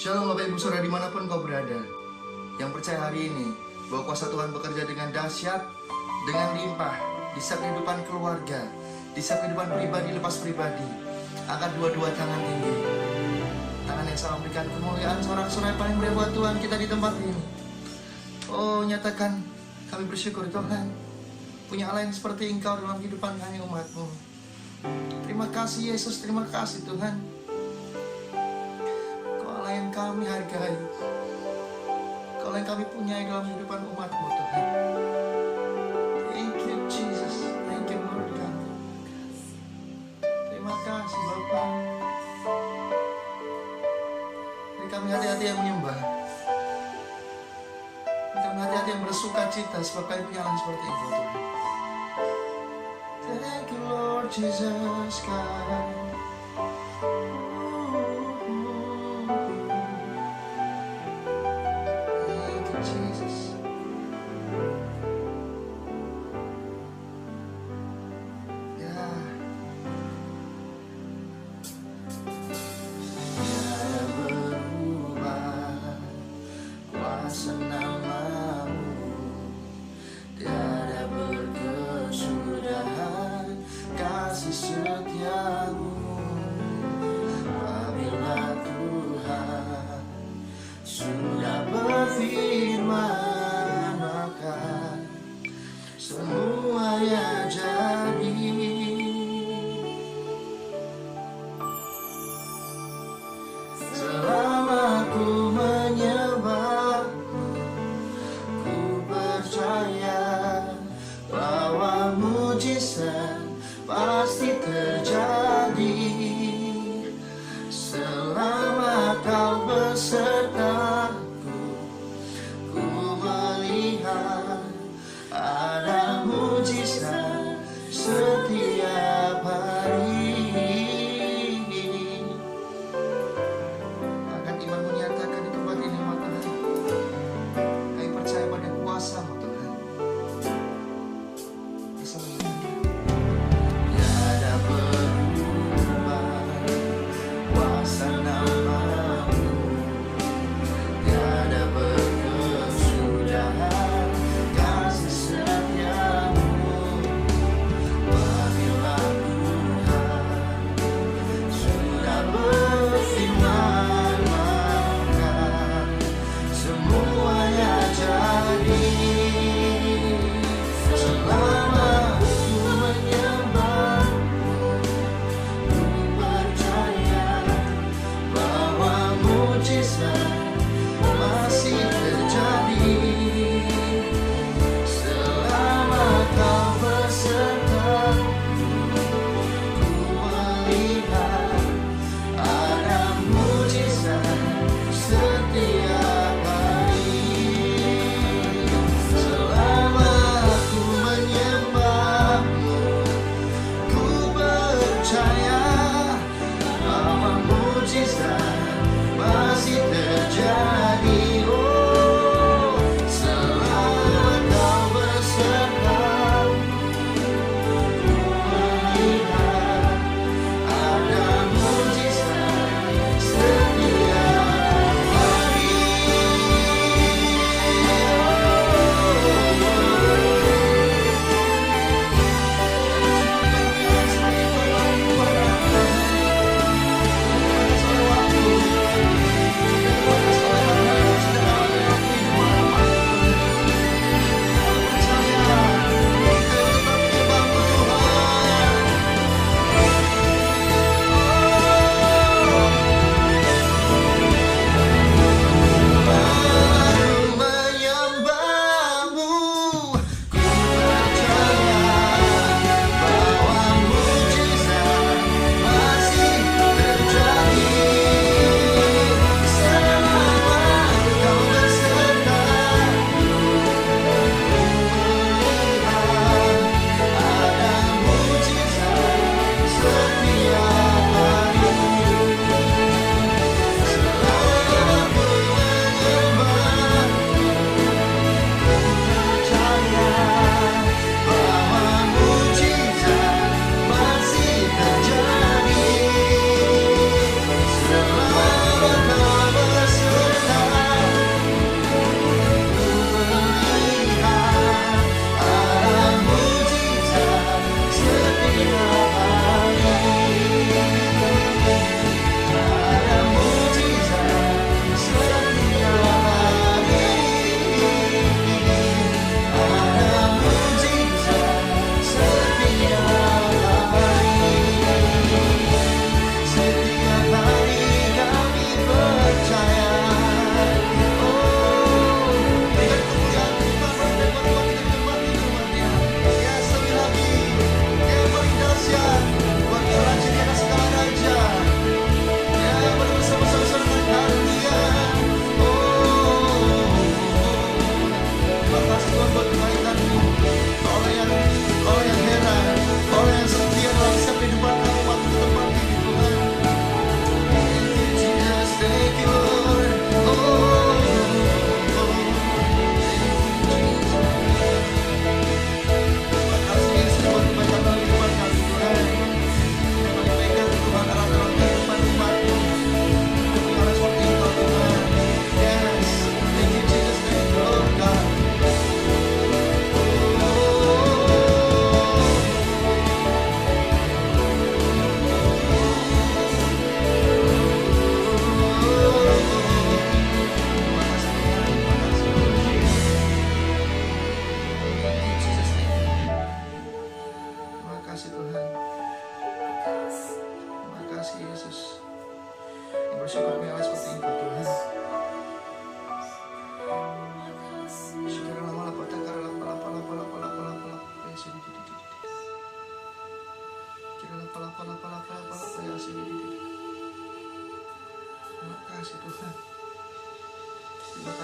Shalom Bapak Ibu Saudara dimanapun kau berada, yang percaya hari ini bahwa kuasa Tuhan bekerja dengan dahsyat, dengan limpah di setiap kehidupan keluarga, di setiap kehidupan pribadi lepas pribadi. Angkat dua-dua tangan tinggi, tangan yang sama memberikan kemuliaan sorak-sorai paling mulia buat Tuhan kita di tempat ini. Oh, nyatakan kami bersyukur Tuhan punya Allah yang seperti Engkau dalam kehidupan kami umat-Mu. Terima kasih Yesus, terima kasih Tuhan. Yang kami hargai, kalau yang kami punyai dalam kehidupan umat-Mu Tuhan. Thank you Jesus, thank you Lord God. Terima kasih Bapa. Beri kami hati-hati yang menyembah, beri kami hati-hati yang bersuka cita, sebab kami punya Allah seperti Engkau Tuhan. Thank you Lord Jesus God. Pasti terjadi selama kau besertaku. Ku melihat ada mujizat setiap hari. Akan iman menyatakan di tempat ini maka kami percaya pada kuasa-Mu Tuhan. Tiada berkesudahan kasih setia.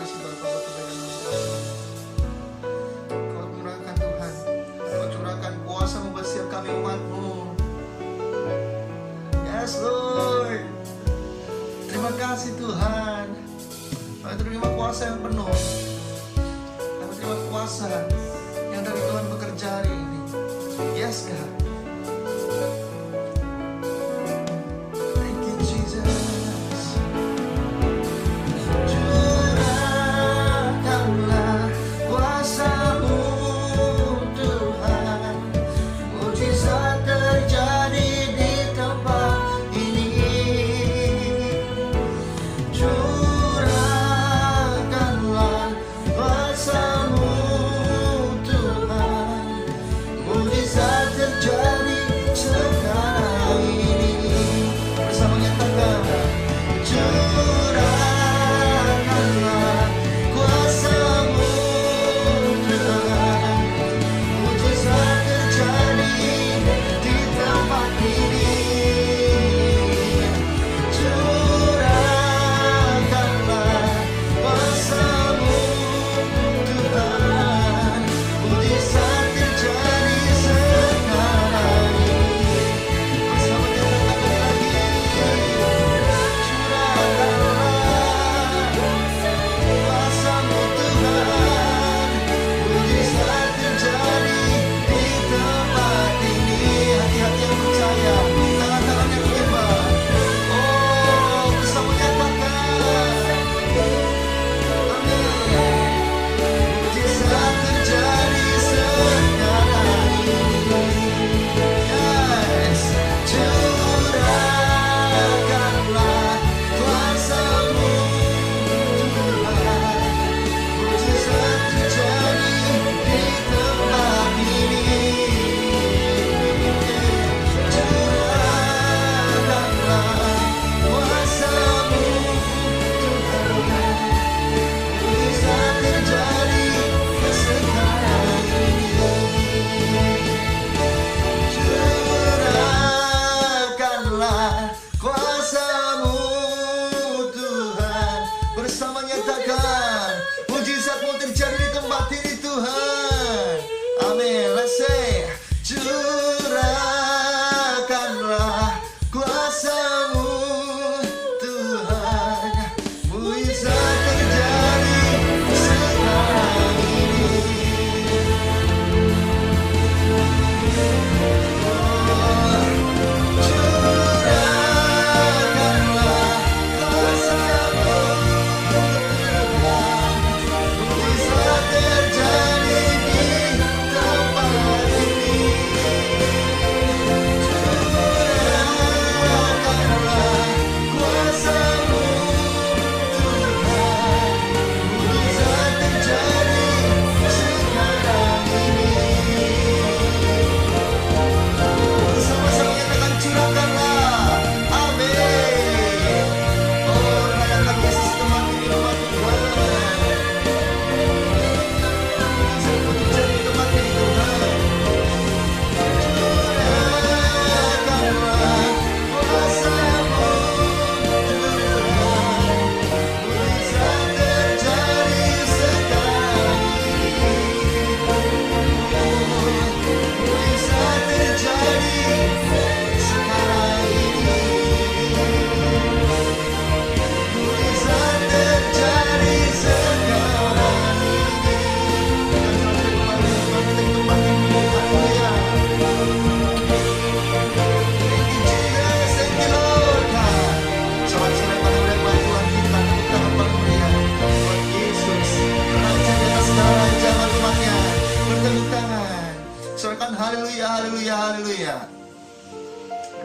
kasih Bapa buat kebaikan kami. Kau curahkan Tuhan, Kau curahkan kuasa-Mu buat setiap kami umat-Mu. Yes Lord. Terima kasih Tuhan. Kami terima kuasa yang penuh. Kami terima kuasa yang dari Tuhan bekerja hari ini. Yes God. Thank you Jesus. Curahkanlah kuasa-Mu Tuhan. Mujizat terjadi di tempat ini. Curahkanlah kuasa-Mu Tuhan. Mujizat terjadi sekarang ini. Bersama nyatakan, curahkanlah kuasa-Mu Tuhan. Mujizat terjadi di tempat ini. Curahkanlah kuasa-Mu Tuhan. Mujizat terjadi sekarang ini. Bersama nyatakan lagi, curahkanlah kuasa-Mu Tuhan. Mujizat terjadi di tempat ini. Hati-hati yang percaya, tangan-tangan yang menyembah. Oh, bersama nyatakan, amin. Mujizat terjadi sekarang ini. Yes. Curahkanlah kuasa-Mu Tuhan. Mujizat terjadi di tempat ini. Curahkanlah kuasa-Mu Tuhan. Mujizat terjadi sekarang ini. Curahkanlah kuasa-Mu Tuhan. Bersama nyatakan, mujizat-Mu terjadi di tempat ini Tuhan. Amin. Let's say, curahkanlah kuasa-Mu Tuhan. Mujizat terjadi sekarang ini. Curahkanlah kuasa-Mu Tuhan. Mujizat terjadi di tempat ini. Curahkanlah kuasa-Mu Tuhan. Mujizat terjadi sekarang ini. Bersama-sama nyatakan, curahkanlah. Amin. Oh, rayakan Yesus tempat ini umat Tuhan. Mujizat-Mu terjadi di tempat ini Tuhan. Curahkanlah kuasa-Mu Tuhan. Mujizat terjadi sekarang ini. Mujizat terjadi sekarang ini. Mujizat terjadi sekarang ini. Haleluya. Thank you Jesus, thank you Lord. Sobat-sobat pada berdoa Tuhan kita, tepuk tangan paling meriah buat Yesus, Raja di atas segala jangan umatnya. Bertepuk tangan, sorakan haleluya, haleluya, haleluya.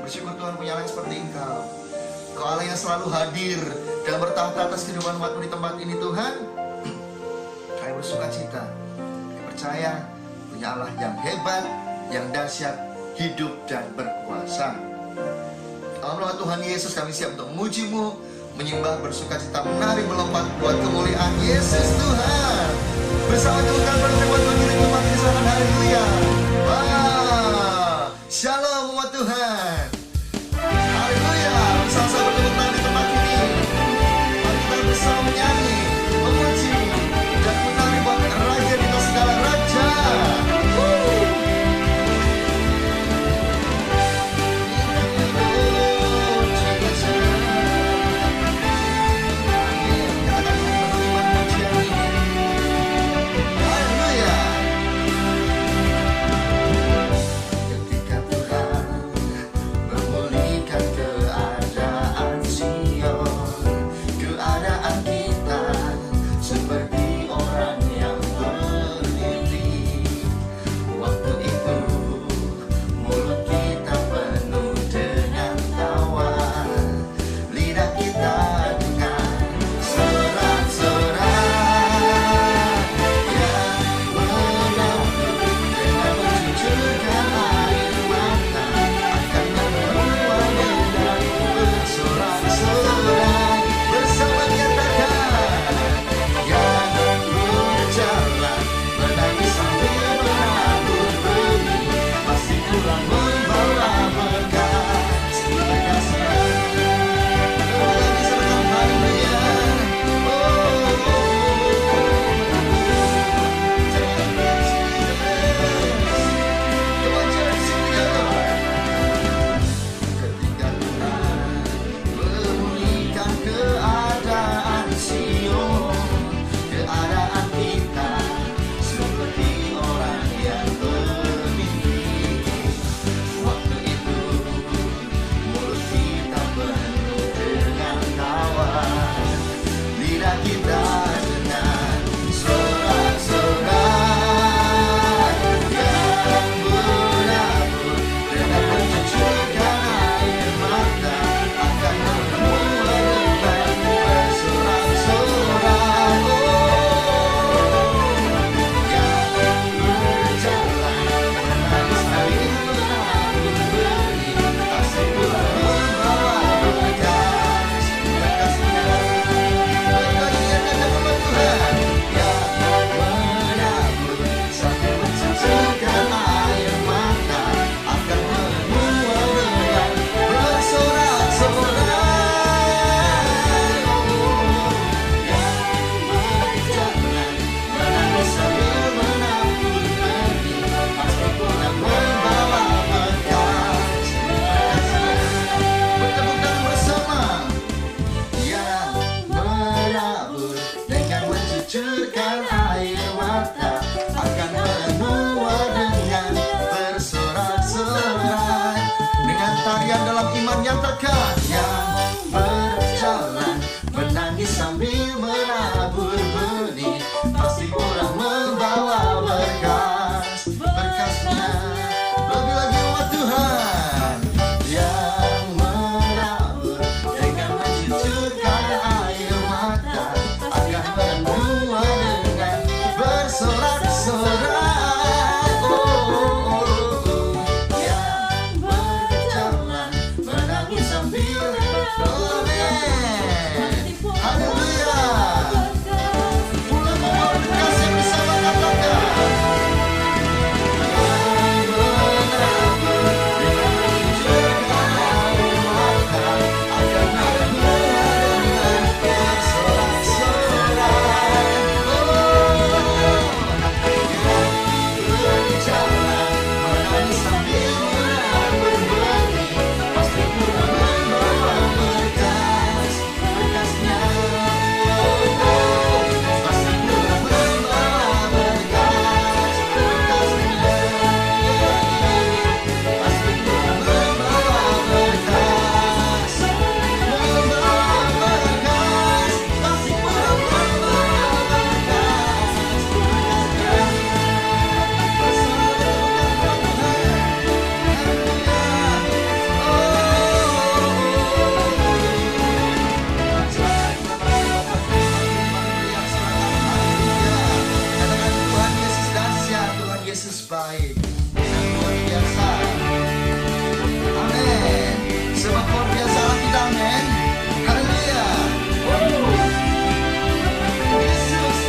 Bersyukur Tuhan punya Allah yang seperti Engkau. Engkau Allah yang selalu hadir dan bertahta atas kehidupan umat-Mu di tempat ini Tuhan. Kami bersuka cita, kami percaya punya Allah yang hebat, yang dahsyat, hidup dan berkuasa. Dalam nama Tuhan Yesus kami siap untuk memuji-Mu, menyembah, bersuka cita, menari, melompat buat kemuliaan Yesus Tuhan. Bersama Tuhan berbuat bagi umat Tuhan, haleluya. Wah, shalom umat Tuhan. Haleluya. Bersama-sama bertepuk tangan di tempat ini. Mari kita bersama menyanyi, memuji mencucurkan air mata, akan menua dengan bersorak-sorai. Dengan tarian dalam iman nyatakan, yang berjalan menangis sambil menabur benih, pasti pulang membawa berkas, berkasnya. Lebih lagi umat Tuhan yang menabur dengan mencucurkan air mata, akan menua dengan bersorak-sorai. Yang berjalan menangis sambil amin. Haleluya. Pulang membawa berkas yang bersama katakan. Yesus baik dan luar biasa. Amin. Sebab luar biasa kita, amin. Haleluya. Yesus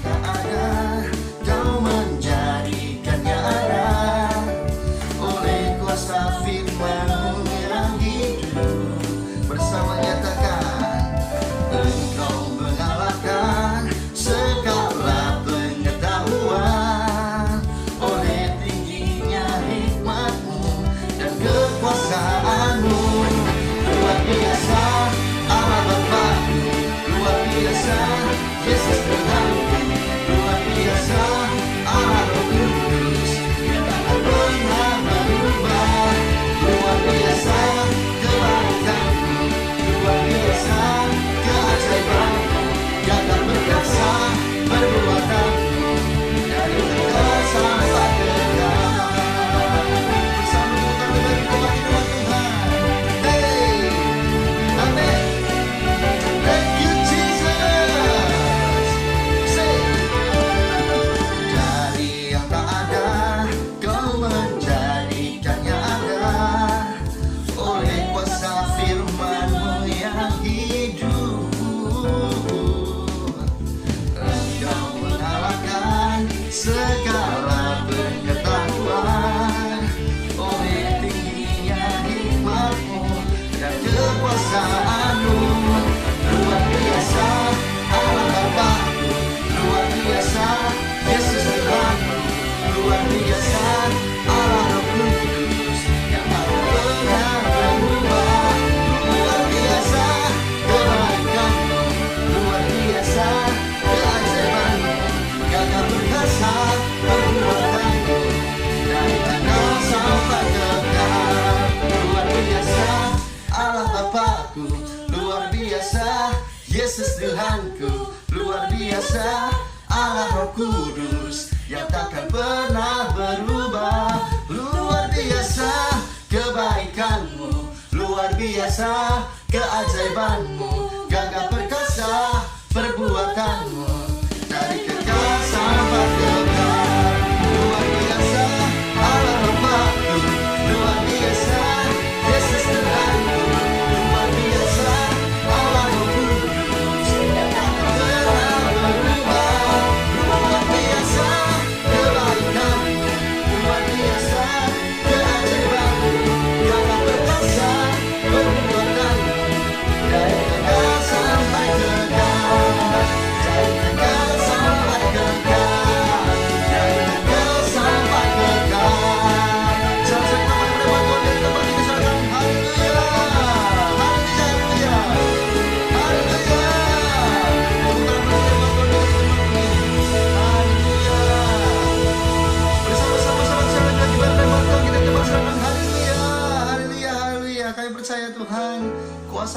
tak ada, kau menjadikannya ada oleh kuasa firman-Mu yang hidup. Bersama nyatakan, Engkau mengalahkan segala pengetahuan oleh tingginya hikmat-Mu dan kekuasaan-Mu. Luar biasa Allah Bapa-Ku, luar biasa Yesus Tuhan-Ku, luar biasa Allah Roh Kudus yang tak pernah berubah. Luar biasa kebaikan-Mu, luar biasa keajaiban-Mu, gagah perkasa perbuatan-Mu dari kekal sampai kekal. Bersama kita bagi Tuhan Tuhan. Hey, amin. Thank you Jesus. Say, dari yang tak ada, Kau menjadikannya ada oleh kuasa firman-Mu yang hidup. Engkau mengalahkan segala pengetahuan oleh tingginya hikmat-Mu dan kekuasaan-Mu. Luar biasa Allah Bapa-Ku, luar biasa Yesus Tuhan-Ku, luar biasa Allah Roh Kudus yang tak pernah berubah. Luar biasa kebaikan-Mu, luar biasa keajaiban-Mu, gagah perkasa perbuatan-Mu dari kekal sampai kekal. Luar biasa Allah Bapa-Ku, luar biasa Yesus Tuhan-Ku, luar biasa Allah Roh Kudus yang takkan pernah berubah. Luar biasa kebaikan-Mu, luar biasa keajaiban-Mu, gagah perkasa perbuatan-Mu dari kekal sampai kekal. Luar biasa Allah Bapa-Ku, luar biasa Yesus Tuhan-Ku, luar biasa Allah Roh Kudus yang takkan pernah berubah. Luar biasa kebaikan-Mu, luar biasa keajaiban-Mu, gagah perkasa perbuatan-Mu dari kekal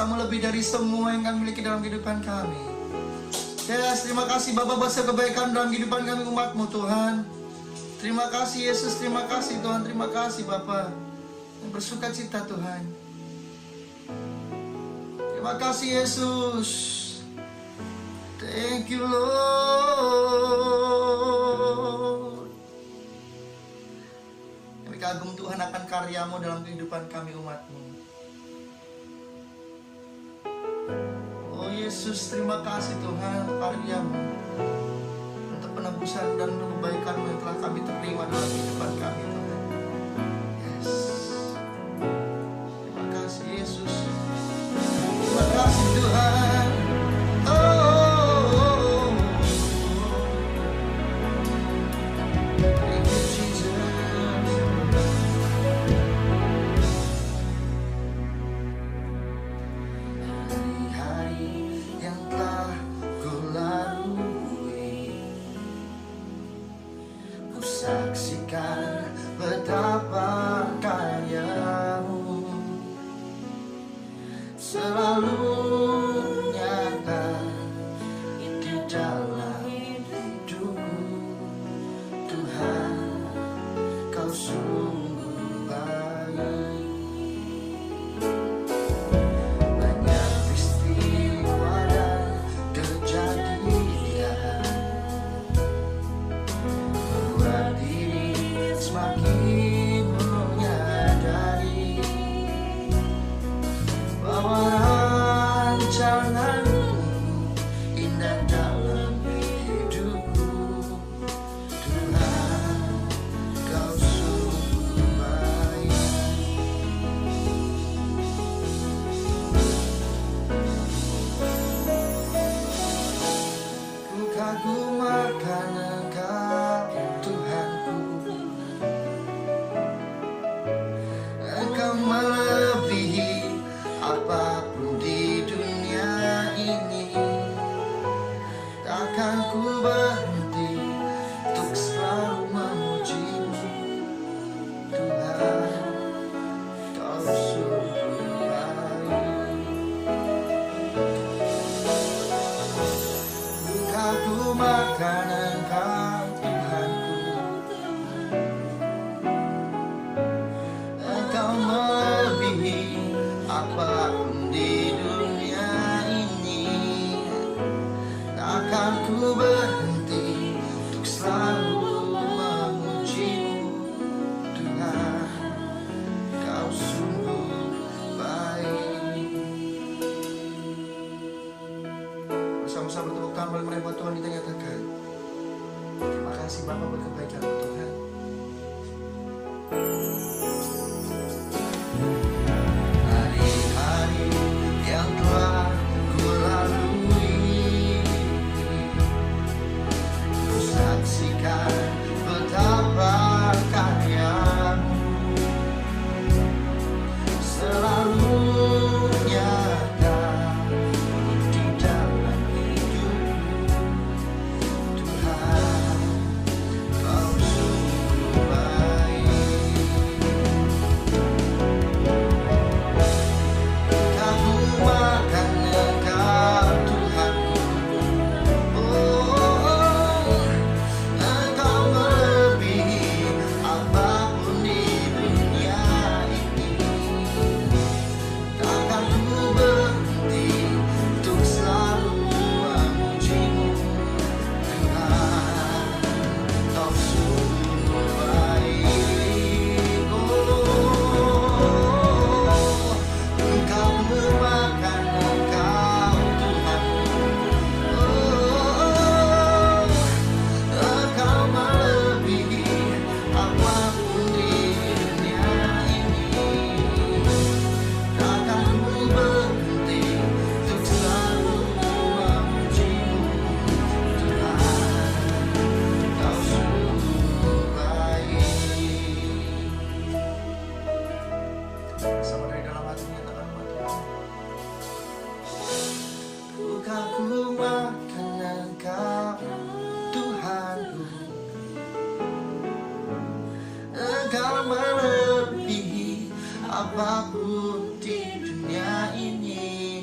kuasa-Mu lebih dari semua yang kami miliki dalam kehidupan kami. Yes, terima kasih Bapa buat kebaikan dalam kehidupan kami umat-Mu Tuhan. Terima kasih Yesus, terima kasih Tuhan, terima kasih Bapa yang bersuka cita Tuhan. Terima kasih Yesus. Thank you Lord. Kami kagum Tuhan akan karya-Mu dalam kehidupan kami umat-Mu. Oh Yesus, terima kasih Tuhan untuk karya-Mu, untuk penebusan dan kebaikan-Mu yang telah kami terima dalam kehidupan kami Tuhan. Yes. Terima kasih Yesus. Terima kasih Tuhan. Oh, thank you Jesus. Hari-hari yang telah kulalui, ku saksikan betapa karya-Mu selalu nyata di dalam hidupku. Tuhan, Kau sungguh baik. Banyak peristiwa dan kejadian membuat diri semakin menyadari bahwa rancangan-Mu indah dalam hidupku. Tuhan, Kau sungguh baik. Ku kagum akan Engkau Tuhanku. Engkau melebihi apapun di dunia ini. Takkan ku berhenti untuk selalu memuji-Mu. Tuhan, Kau sungguh baik. Ku kagum akan Engkau Tuhanku. Engkau melebihi apapun di dunia ini. Takkan ku berhenti untuk selalu memuji-Mu. Tuhan, Kau sungguh baik. Bersama-sama bertepuk tangan boleh meraih buat Tuhan, kita nyatakan terima kasih Bapa buat kebaikan-Mu Tuhan. Hari-hari yang telah kulalui, ku saksikan betapa karya-Mu selalu nyata di dalam hidupku. Tuhan, Kau sungguh baik. Kagum akan Engkau Tuhanku. Oh, Engkau melebihi apapun di dunia ini. Takkan ku berhenti untuk selalu memuji-Mu. Tuhan, Kau sungguh baik. Oh, Engkau merupakan Engkau Tuhanku. Oh, Engkau melebihi apapun di dunia ini. Takkan ku berhenti untuk selalu memuji-Mu. Tuhan, Kau sungguh baik. Sama dari dalam hati menyatakan buat Tuhan. Ku kagum akan Engkau Tuhanku. Engkau melebihi apapun di dunia ini.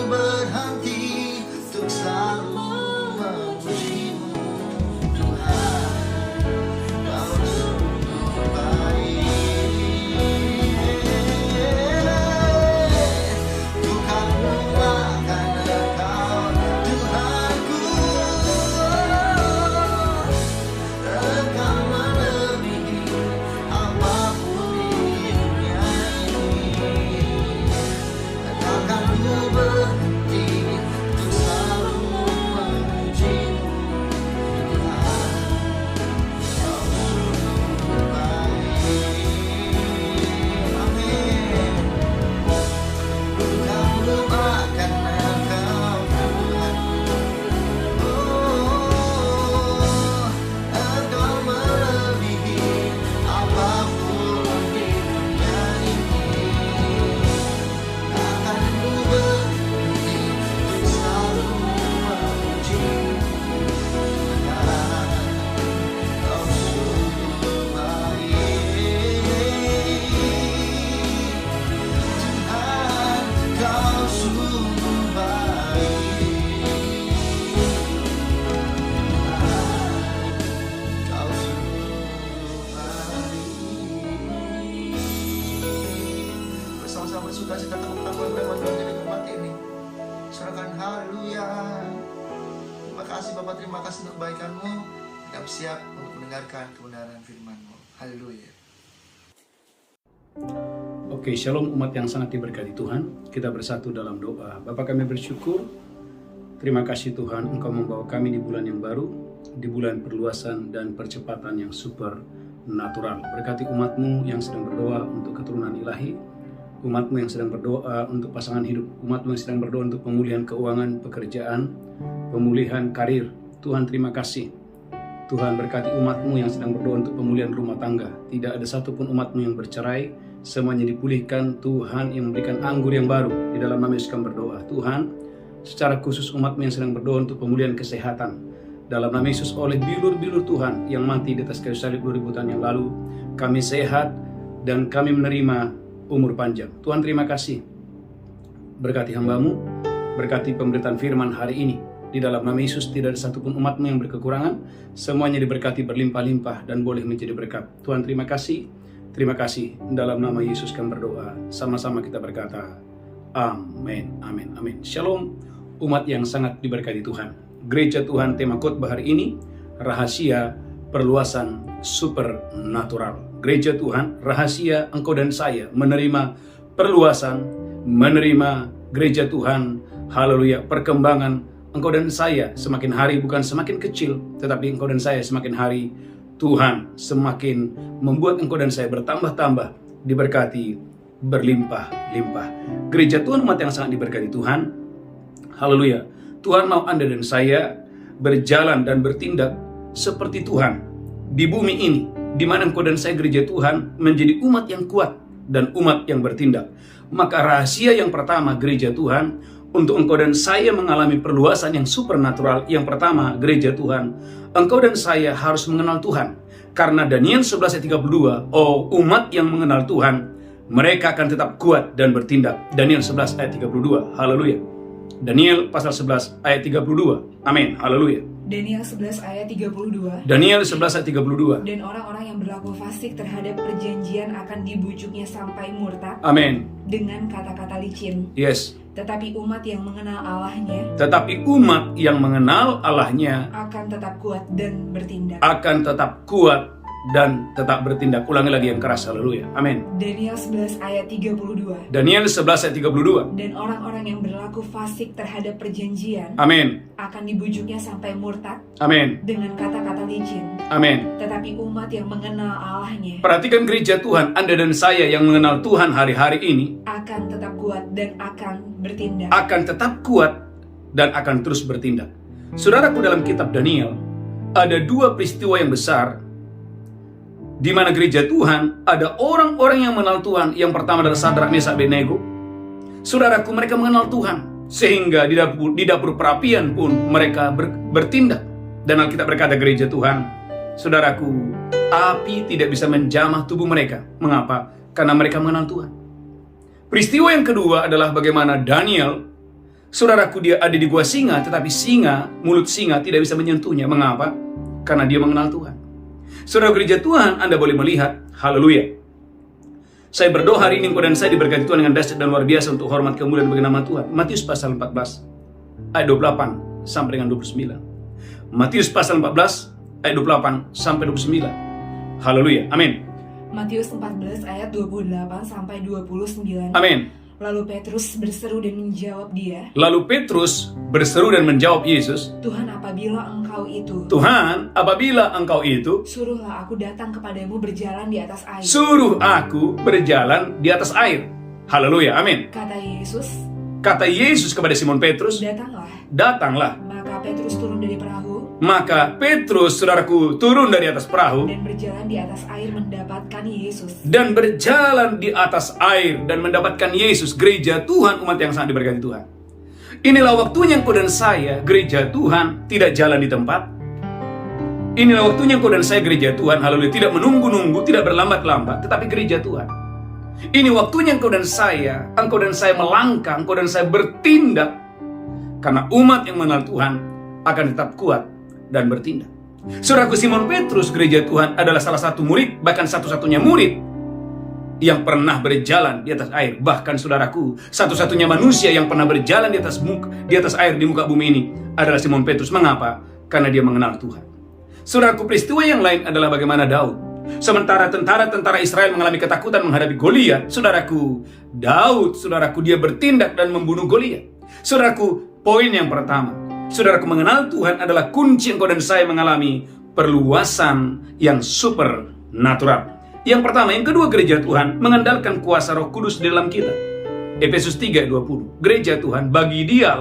berhenti untuk selalu memujimu. Tuhan, Kau sungguh baik. Tuhan lupakan Engkau, Tuhanku. Engkau melebihi apapun di dunia ini. Takkan ku berhenti untuk selalu memujimu. Tuhan, Kau sungguh baik. Amin. Bukan lupakan Engkau, Tuhanku. Oh, Engkau melebihi apapun di dunia ini. Takkan ku berhenti untuk selalu memujimu. Tuhan, Kau sungguh baik. Tuhan, Kau sungguh baik. Tuhan, Kau sungguh baik. Bersama-sama bersukacita tepuk tangan berkat Tuhan dari tempat ini. Serahkan haleluya. Terima kasih Bapak, terima kasih untuk kebaikan-Mu. Kami siap untuk mendengarkan kebenaran firman-Mu. Haleluya. Oke, shalom umat yang sangat diberkati Tuhan. Kita bersatu dalam doa. Bapa, kami bersyukur. Terima kasih Tuhan, Engkau membawa kami di bulan yang baru, di bulan perluasan dan percepatan yang super natural. Berkati umat-Mu yang sedang berdoa untuk keturunan ilahi, umat-Mu yang sedang berdoa untuk pasangan hidup, umat-Mu yang sedang berdoa untuk pemulihan keuangan, pekerjaan, pemulihan karir. Tuhan, terima kasih. Tuhan, berkati umat-Mu yang sedang berdoa untuk pemulihan rumah tangga. Tidak ada satupun umat-Mu yang bercerai, semuanya dipulihkan. Tuhan yang memberikan anggur yang baru. Di dalam nama Yesus kami berdoa. Tuhan, secara khusus umat-Mu yang sedang berdoa untuk pemulihan kesehatan. Dalam nama Yesus, oleh bilur-bilur Tuhan yang mati di atas kayu salib 2000 tahun yang lalu, kami sehat dan kami menerima umur panjang. Tuhan, terima kasih. Berkati hamba-Mu, berkati pemberitaan firman hari ini. Di dalam nama Yesus tidak ada satupun umat-Mu yang berkekurangan. Semuanya diberkati berlimpah-limpah dan boleh menjadi berkat. Tuhan, terima kasih. Terima kasih. Dalam nama Yesus kami berdoa. Sama-sama kita berkata, amin, amin, amin. Shalom, umat yang sangat diberkati Tuhan. Gereja Tuhan, tema khotbah hari ini, rahasia perluasan supernatural. Gereja Tuhan, rahasia engkau dan saya menerima perluasan, menerima gereja Tuhan, haleluya, perkembangan. Engkau dan saya semakin hari bukan semakin kecil, tetapi engkau dan saya semakin hari Tuhan semakin membuat engkau dan saya bertambah-tambah, diberkati, berlimpah-limpah. Gereja Tuhan, umat yang sangat diberkati Tuhan, haleluya. Tuhan mau Anda dan saya berjalan dan bertindak seperti Tuhan di bumi ini, di mana engkau dan saya gereja Tuhan menjadi umat yang kuat dan umat yang bertindak. Maka rahasia yang pertama gereja Tuhan, untuk engkau dan saya mengalami perluasan yang supernatural, yang pertama gereja Tuhan, engkau dan saya harus mengenal Tuhan. Karena Daniel 11 ayat 32, oh umat yang mengenal Tuhan, mereka akan tetap kuat dan bertindak. Daniel 11 ayat 32, haleluya. Daniel pasal 11 ayat 32, amin, haleluya. Daniel 11 ayat 32. Daniel 11 ayat 32. Dan orang-orang yang berlaku fasik terhadap perjanjian akan dibujuknya sampai murtad. Amin. Dengan kata-kata licin. Yes. Tetapi umat yang mengenal Allahnya. Tetapi umat yang mengenal Allahnya akan tetap kuat dan bertindak. Akan tetap kuat dan tetap bertindak. Ulangi lagi yang keras, haleluya, amin. Daniel 11 ayat 32. Daniel 11 ayat 32. Dan orang-orang yang berlaku fasik terhadap perjanjian, amin, akan dibujuknya sampai murtad, amin, dengan kata-kata licin. amin. Tetapi umat yang mengenal Allahnya Perhatikan gereja Tuhan, Anda dan saya yang mengenal Tuhan hari-hari ini akan tetap kuat dan akan bertindak. akan tetap kuat dan akan terus bertindak. Saudaraku, dalam kitab Daniel ada dua peristiwa yang besar di mana gereja Tuhan ada orang-orang yang mengenal Tuhan. Yang pertama adalah Sadrak, Mesak, Abednego. Saudaraku, mereka mengenal Tuhan sehingga di dapur perapian pun mereka bertindak. Dan Alkitab berkata gereja Tuhan, saudaraku, api tidak bisa menjamah tubuh mereka. Mengapa? Karena mereka mengenal Tuhan. Peristiwa yang kedua adalah bagaimana Daniel Saudaraku, dia ada di gua singa, tetapi mulut singa tidak bisa menyentuhnya. Mengapa? Karena dia mengenal Tuhan. Saudara gereja Tuhan, Anda boleh melihat, haleluya. Saya berdoa hari ini engkau dan saya diberkati Tuhan dengan dahsyat dan luar biasa untuk hormat kemuliaan bagi nama Tuhan. Matius pasal 14 ayat 28 sampai dengan 29. Matius pasal 14 ayat 28 sampai 29. Haleluya. Amin. Matius 14 ayat 28 sampai 29. Amin. Lalu Petrus berseru dan menjawab dia, Lalu Petrus berseru dan menjawab Yesus, Tuhan, apabila engkau itu, Tuhan, apabila engkau itu, suruhlah aku datang kepadamu berjalan di atas air. suruh aku berjalan di atas air. Haleluya. Amin. Kata Yesus kepada Simon Petrus, datanglah. Maka Petrus turun dari perahu, Maka Petrus, saudaraku, turun dari atas perahu dan berjalan di atas air mendapatkan Yesus. dan berjalan di atas air dan mendapatkan Yesus. Gereja Tuhan, umat yang sangat diberkati Tuhan. Inilah waktunya engkau dan saya, gereja Tuhan, tidak jalan di tempat. Inilah waktunya engkau dan saya, gereja Tuhan, haleluya, tidak menunggu-nunggu, tidak berlambat-lambat, tetapi gereja Tuhan. Ini waktunya engkau dan saya melangkah, engkau dan saya bertindak. Karena umat yang mengenal Tuhan akan tetap kuat dan bertindak. Saudaraku, Simon Petrus, gereja Tuhan, adalah salah satu murid, bahkan satu-satunya murid yang pernah berjalan di atas air. Bahkan saudaraku, satu-satunya manusia yang pernah berjalan di atas air di muka bumi ini adalah Simon Petrus. Mengapa? Karena dia mengenal Tuhan. Saudaraku, peristiwa yang lain adalah bagaimana Daud. Sementara tentara-tentara Israel mengalami ketakutan menghadapi Goliat, saudaraku, Daud, saudaraku, dia bertindak dan membunuh Goliat. Saudaraku, poin yang pertama, saudaraku, mengenal Tuhan adalah kunci engkau dan saya mengalami perluasan yang supernatural. Yang pertama, yang kedua, gereja Tuhan mengandalkan kuasa Roh Kudus di dalam kita. Efesus 3:20. Gereja Tuhan bagi dia.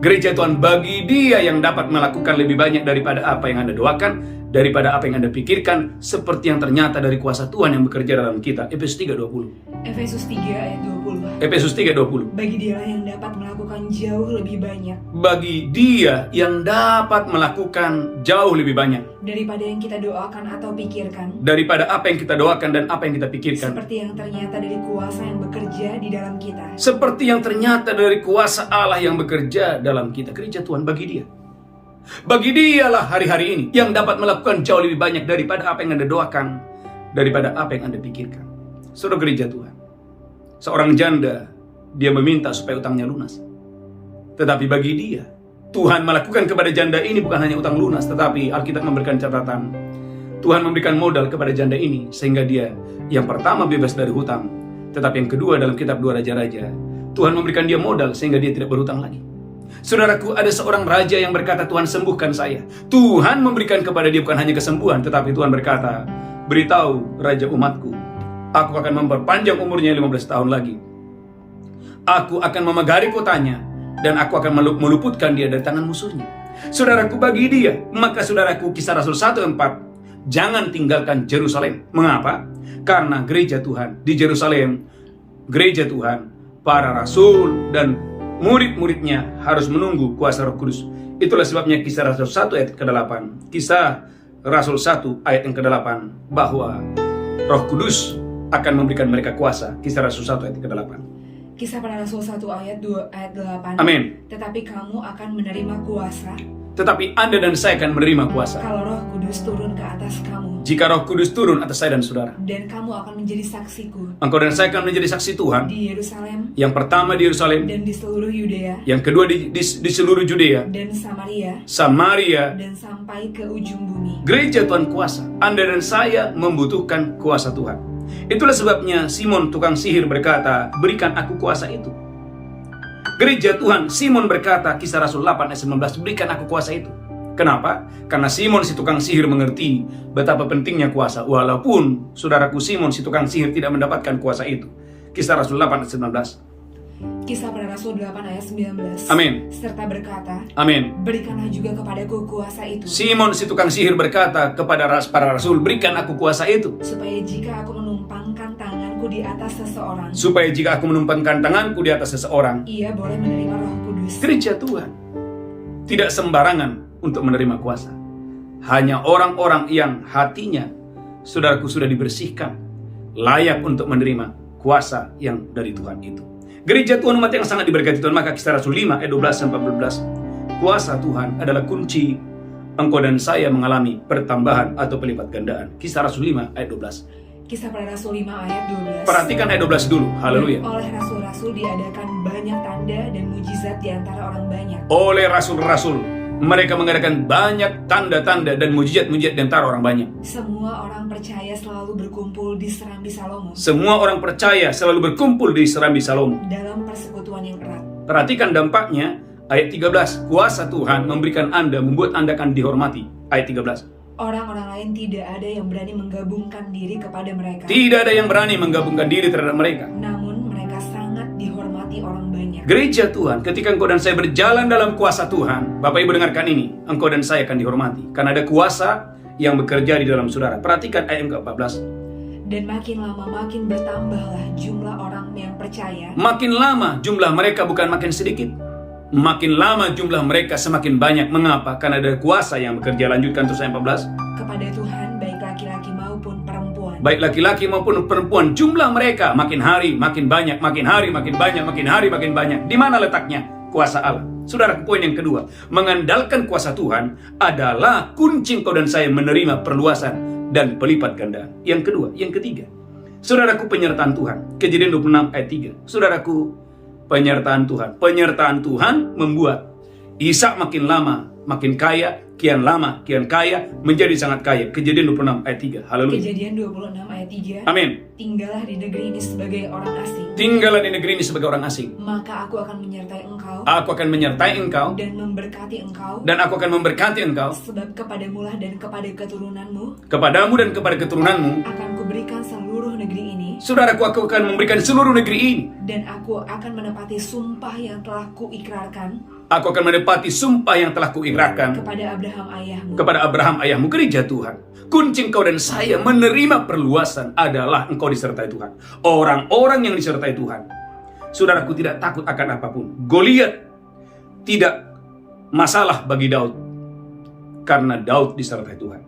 Gereja Tuhan bagi dia yang dapat melakukan lebih banyak daripada apa yang Anda doakan, daripada apa yang Anda pikirkan, seperti yang ternyata dari kuasa Tuhan yang bekerja dalam kita. Efesus 3:20. Efesus 3 ayat 20. Efesus 3:20. Bagi dialah yang dapat melakukan jauh lebih banyak. Bagi dia yang dapat melakukan jauh lebih banyak daripada yang kita doakan atau pikirkan. Daripada apa yang kita doakan dan apa yang kita pikirkan. Seperti yang ternyata dari kuasa yang bekerja di dalam kita. Seperti yang ternyata dari kuasa Allah yang bekerja dalam kita. Gereja Tuhan bagi dia. Bagi dialah hari-hari ini yang dapat melakukan jauh lebih banyak daripada apa yang Anda doakan, daripada apa yang Anda pikirkan. Saudara gereja Tuhan, seorang janda, dia meminta supaya utangnya lunas. Tetapi bagi dia, Tuhan melakukan kepada janda ini bukan hanya utang lunas, tetapi Alkitab memberikan catatan. Tuhan memberikan modal kepada janda ini, sehingga dia yang pertama bebas dari hutang. Tetapi yang kedua, dalam kitab 2 Raja-Raja, Tuhan memberikan dia modal sehingga dia tidak berhutang lagi. Saudaraku, ada seorang raja yang berkata, Tuhan sembuhkan saya. Tuhan memberikan kepada dia bukan hanya kesembuhan, tetapi Tuhan berkata, beritahu raja umatku, aku akan memperpanjang umurnya 15 tahun lagi. Aku akan memegari kotanya, dan aku akan meluputkan dia dari tangan musuhnya. Saudaraku, bagi dia, maka saudaraku, Kisah Rasul 1:4, jangan tinggalkan Yerusalem. Mengapa? Karena gereja Tuhan di Yerusalem, gereja Tuhan, para rasul dan murid-muridnya harus menunggu kuasa Roh Kudus. Itulah sebabnya Kisah Rasul 1 ayat ke-8, Kisah Rasul 1 ayat yang ke-8, bahwa Roh Kudus akan memberikan mereka kuasa. Kisah Rasul 1 ayat ke-8. Kisah para Rasul 1 ayat 2 ayat 8. Amin. Tetapi kamu akan menerima kuasa. Tetapi Anda dan saya akan menerima kuasa kalau Roh Kudus turun ke atas kamu. Jika Roh Kudus turun atas saya dan saudara. Dan kamu akan menjadi saksiku. Engkau dan saya akan menjadi saksi Tuhan. Di Yerusalem. Yang pertama di Yerusalem. Dan di seluruh Yudea. Yang kedua di seluruh Judea. Dan Samaria. Dan sampai ke ujung bumi. Gereja Tuhan kuasa. Anda dan saya membutuhkan kuasa Tuhan. Itulah sebabnya Simon tukang sihir berkata, berikan aku kuasa itu. Gereja Tuhan, Simon berkata, Kisah Rasul 8 ayat 19, berikan aku kuasa itu. Kenapa? Karena Simon si tukang sihir mengerti betapa pentingnya kuasa. Walaupun saudaraku Simon si tukang sihir tidak mendapatkan kuasa itu. Kisah Rasul 8 ayat 19. Kisah para Rasul 8 ayat 19. Amin. Serta berkata, amin, berikanlah juga kepadaku kuasa itu. Simon si tukang sihir berkata kepada para rasul, berikan aku kuasa itu. Supaya jika aku menumpangkan tanganku di atas seseorang. Ia boleh menerima Roh Kudus. Gereja Tuhan tidak sembarangan untuk menerima kuasa. Hanya orang-orang yang hatinya, saudaraku, sudah dibersihkan, layak untuk menerima kuasa yang dari Tuhan itu. Gereja Tuhan umat yang sangat diberkati Tuhan, maka Kisah Rasul 5 ayat 12 sampai 14. Kuasa Tuhan adalah kunci engkau dan saya mengalami pertambahan atau pelipat gandaan. Kisah Rasul 5 ayat 12. Kisah para Rasul 5 ayat 12. Perhatikan ayat 12 dulu. Haleluya. Oleh rasul-rasul diadakan banyak tanda dan mujizat di antara orang banyak. Oleh rasul-rasul mereka mengadakan banyak tanda-tanda dan mujizat-mujizat di antara orang banyak. Semua orang percaya selalu berkumpul di Serambi Salomo Semua orang percaya selalu berkumpul di Serambi Salomo. dalam persekutuan yang erat. Perhatikan dampaknya. Ayat 13, kuasa Tuhan memberikan Anda, membuat Anda akan dihormati. Ayat 13. Orang-orang lain tidak ada yang berani menggabungkan diri kepada mereka. Tidak ada yang berani menggabungkan diri terhadap mereka. Namun mereka sangat dihormati orang banyak. Gereja Tuhan, ketika engkau dan saya berjalan dalam kuasa Tuhan, Bapak Ibu dengarkan ini, engkau dan saya akan dihormati. Karena ada kuasa yang bekerja di dalam saudara. Perhatikan ayat ke-14. Dan makin lama makin bertambahlah jumlah orang yang percaya. Makin lama jumlah mereka bukan makin sedikit. Makin lama jumlah mereka semakin banyak. Mengapa? Karena ada kuasa yang bekerja. Lanjutkan terus ayat 14. Kepada Tuhan baik laki-laki maupun perempuan. Baik laki-laki maupun perempuan, jumlah mereka makin hari makin banyak, makin hari makin banyak, makin hari makin banyak. Di mana letaknya? Kuasa Allah. Saudara, poin yang kedua, mengandalkan kuasa Tuhan adalah kunci engkau dan saya menerima perluasan dan pelipat gandaan. Yang kedua, yang ketiga, saudaraku, penyertaan Tuhan. Kejadian 26 ayat 3. Saudaraku, penyertaan Tuhan. Penyertaan Tuhan membuat Ishak makin lama makin kaya, kian lama kian kaya, menjadi sangat kaya. Kejadian 26 ayat 3. Haleluya. Kejadian 26 ayat 3. Amin. Tinggallah di negeri ini sebagai orang asing. Tinggallah di negeri ini sebagai orang asing. Maka aku akan menyertai engkau. Aku akan menyertai engkau. Dan memberkati engkau. Dan aku akan memberkati engkau. Sebab kepadamulah dan kepada keturunanmu. Kepadamu dan kepada keturunanmu. Akan kuberikan seluruh negeri ini. Saudaraku, aku akan memberikan seluruh negeri ini. Dan aku akan menepati sumpah yang telah kuikrarkan. Aku akan menepati sumpah yang telah kuikrarkan kepada Abraham ayahmu. Kepada Abraham ayahmu. Gereja Tuhan, kunci engkau dan saya menerima perluasan adalah engkau disertai Tuhan. Orang-orang yang disertai Tuhan, saudaraku, tidak takut akan apapun. Goliat tidak masalah bagi Daud, karena Daud disertai Tuhan.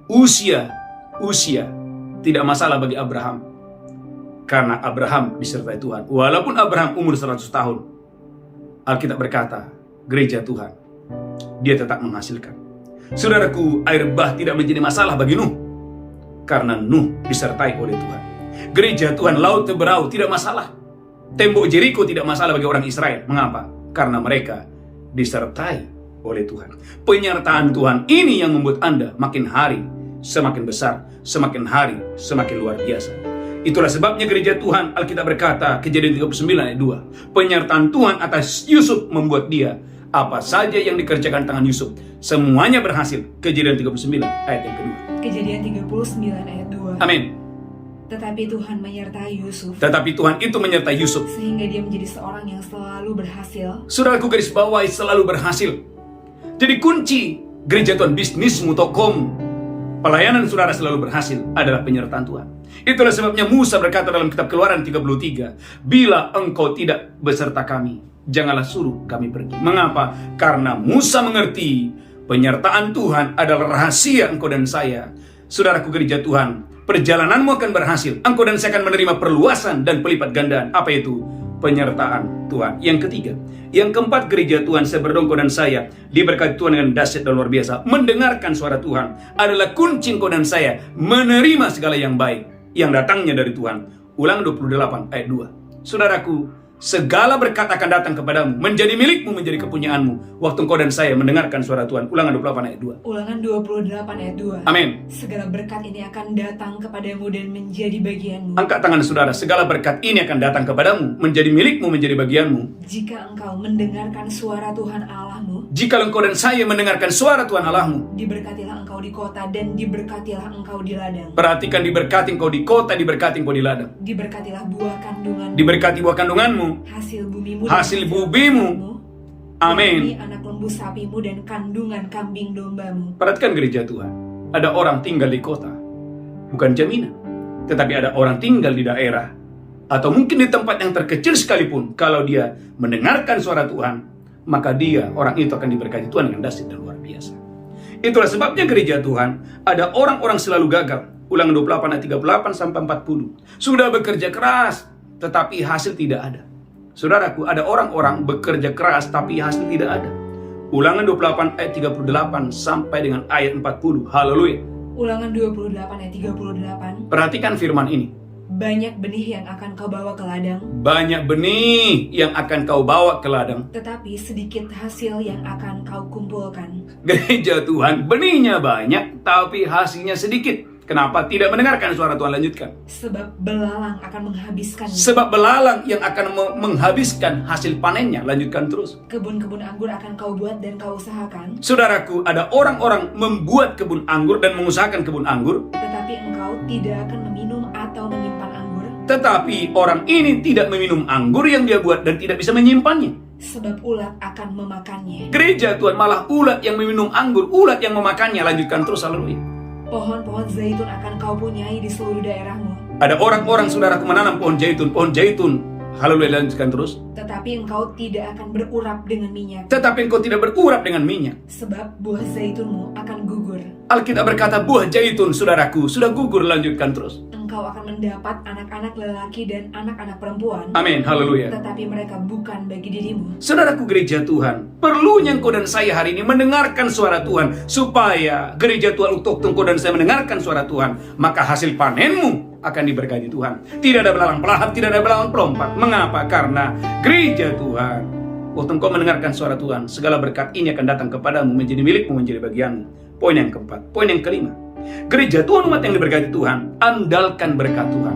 Usia tidak masalah bagi Abraham, karena Abraham disertai Tuhan. Walaupun Abraham umur 100 tahun, Alkitab berkata, gereja Tuhan, dia tetap menghasilkan. Saudaraku, air bah tidak menjadi masalah bagi Nuh, karena Nuh disertai oleh Tuhan. Gereja Tuhan, laut Teberau tidak masalah. Tembok Jeriko tidak masalah bagi orang Israel. Mengapa? Karena mereka disertai oleh Tuhan. Penyertaan Tuhan ini yang membuat Anda makin hari semakin besar, semakin hari semakin luar biasa. Itulah sebabnya gereja Tuhan, Alkitab berkata, Kejadian 39 ayat 2, penyertaan Tuhan atas Yusuf membuat dia, apa saja yang dikerjakan tangan Yusuf, semuanya berhasil. Kejadian 39 ayat yang kedua. Kejadian 39 ayat 2. Amin. Tetapi Tuhan menyertai Yusuf. Tetapi Tuhan itu menyertai Yusuf, sehingga dia menjadi seorang yang selalu berhasil. Saudaraku, garis bawahi, selalu berhasil. Jadi kunci gereja Tuhan, bisnismu, tokomu, pelayanan saudara selalu berhasil adalah penyertaan Tuhan. Itulah sebabnya Musa berkata dalam kitab Keluaran 33, bila engkau tidak beserta kami, janganlah suruh kami pergi. Mengapa? Karena Musa mengerti penyertaan Tuhan adalah rahasia engkau dan saya. Saudaraku, gereja Tuhan, perjalananmu akan berhasil. Engkau dan saya akan menerima perluasan dan pelipat gandaan. Apa itu? Penyertaan Tuhan. Yang ketiga. Yang keempat, gereja Tuhan, saya berdoa engkau dan saya diberkati Tuhan dengan dahsyat dan luar biasa. Mendengarkan suara Tuhan adalah kunci engkau dan saya menerima segala yang baik yang datangnya dari Tuhan. Ulangan 28 ayat 2. Saudaraku, segala berkat akan datang kepadamu, menjadi milikmu, menjadi kepunyaanmu, waktu engkau dan saya mendengarkan suara Tuhan. Ulangan 28 ayat 2. Ulangan 28 ayat 2. Amin. Segala berkat ini akan datang kepadamu dan menjadi bagianmu. Angkat tangan saudara, segala berkat ini akan datang kepadamu, menjadi milikmu, menjadi bagianmu, jika engkau mendengarkan suara Tuhan Allahmu. Jika engkau dan saya mendengarkan suara Tuhan Allahmu. Diberkatilah engkau di kota dan diberkatilah engkau di ladang. Perhatikan, diberkati engkau di kota, diberkati engkau di ladang. Diberkatilah buah kandunganmu. Diberkati buah kandunganmu. Hasil bumimu. Hasil bumimu. Amin. Anak lembu sapimu dan kandungan kambing dombamu. Perhatikan gereja Tuhan. Ada orang tinggal di kota, bukan jaminan. Tetapi ada orang tinggal di daerah, atau mungkin di tempat yang terkecil sekalipun. Kalau dia mendengarkan suara Tuhan, maka dia, orang itu akan diberkati Tuhan dengan dahsyat dan luar biasa. Itulah sebabnya gereja Tuhan, ada orang-orang selalu gagal. Ulangan 28 ayat 38 sampai 40. Sudah bekerja keras, tetapi hasil tidak ada. Saudaraku, ada orang-orang bekerja keras tapi hasil tidak ada. Ulangan 28 ayat 38 sampai dengan ayat 40. Haleluya. Ulangan 28 ayat 38. Perhatikan firman ini. Banyak benih yang akan kau bawa ke ladang, Banyak benih yang akan kau bawa ke ladang. tetapi sedikit hasil yang akan kau kumpulkan. Gereja Tuhan, benihnya banyak tapi hasilnya sedikit. Kenapa tidak mendengarkan suara Tuhan? Lanjutkan. Sebab belalang akan menghabiskannya. Sebab belalang yang akan menghabiskan hasil panennya. Lanjutkan terus. Kebun-kebun anggur akan kau buat dan kau usahakan, Saudaraku, ada orang-orang membuat kebun anggur dan mengusahakan kebun anggur, tetapi engkau tidak akan meminum atau menyimpan anggur, tetapi orang ini tidak meminum anggur yang dia buat dan tidak bisa menyimpannya. sebab ulat akan memakannya. Gereja Tuhan, malah ulat yang meminum anggur, ulat yang memakannya. Lanjutkan terus, haleluya. Pohon-pohon zaitun akan kau punyai di seluruh daerahmu, Ada orang-orang saudaraku menanam pohon zaitun, haleluya, lanjutkan terus. tetapi engkau tidak akan berurap dengan minyak, Tetapi engkau tidak berurap dengan minyak. sebab buah zaitunmu akan gugur. Alkitab berkata buah zaitun saudaraku sudah gugur. Lanjutkan terus. Engkau akan mendapat anak-anak lelaki dan anak-anak perempuan, Amin, haleluya. tetapi mereka bukan bagi dirimu. Saudaraku gereja Tuhan, perlunya engkau dan saya hari ini mendengarkan suara Tuhan. Supaya gereja Tuhan untuk engkau dan saya mendengarkan suara Tuhan, maka hasil panenmu akan diberkati Tuhan. Tidak ada belalang pelahap, tidak ada belalang pelompat. Mengapa? Karena gereja Tuhan, waktu engkau mendengarkan suara Tuhan, segala berkat ini akan datang kepadamu, menjadi milikmu, menjadi bagianmu. Poin yang keempat. Poin yang kelima. Gereja Tuhan, umat yang diberkati Tuhan, andalkan berkat Tuhan,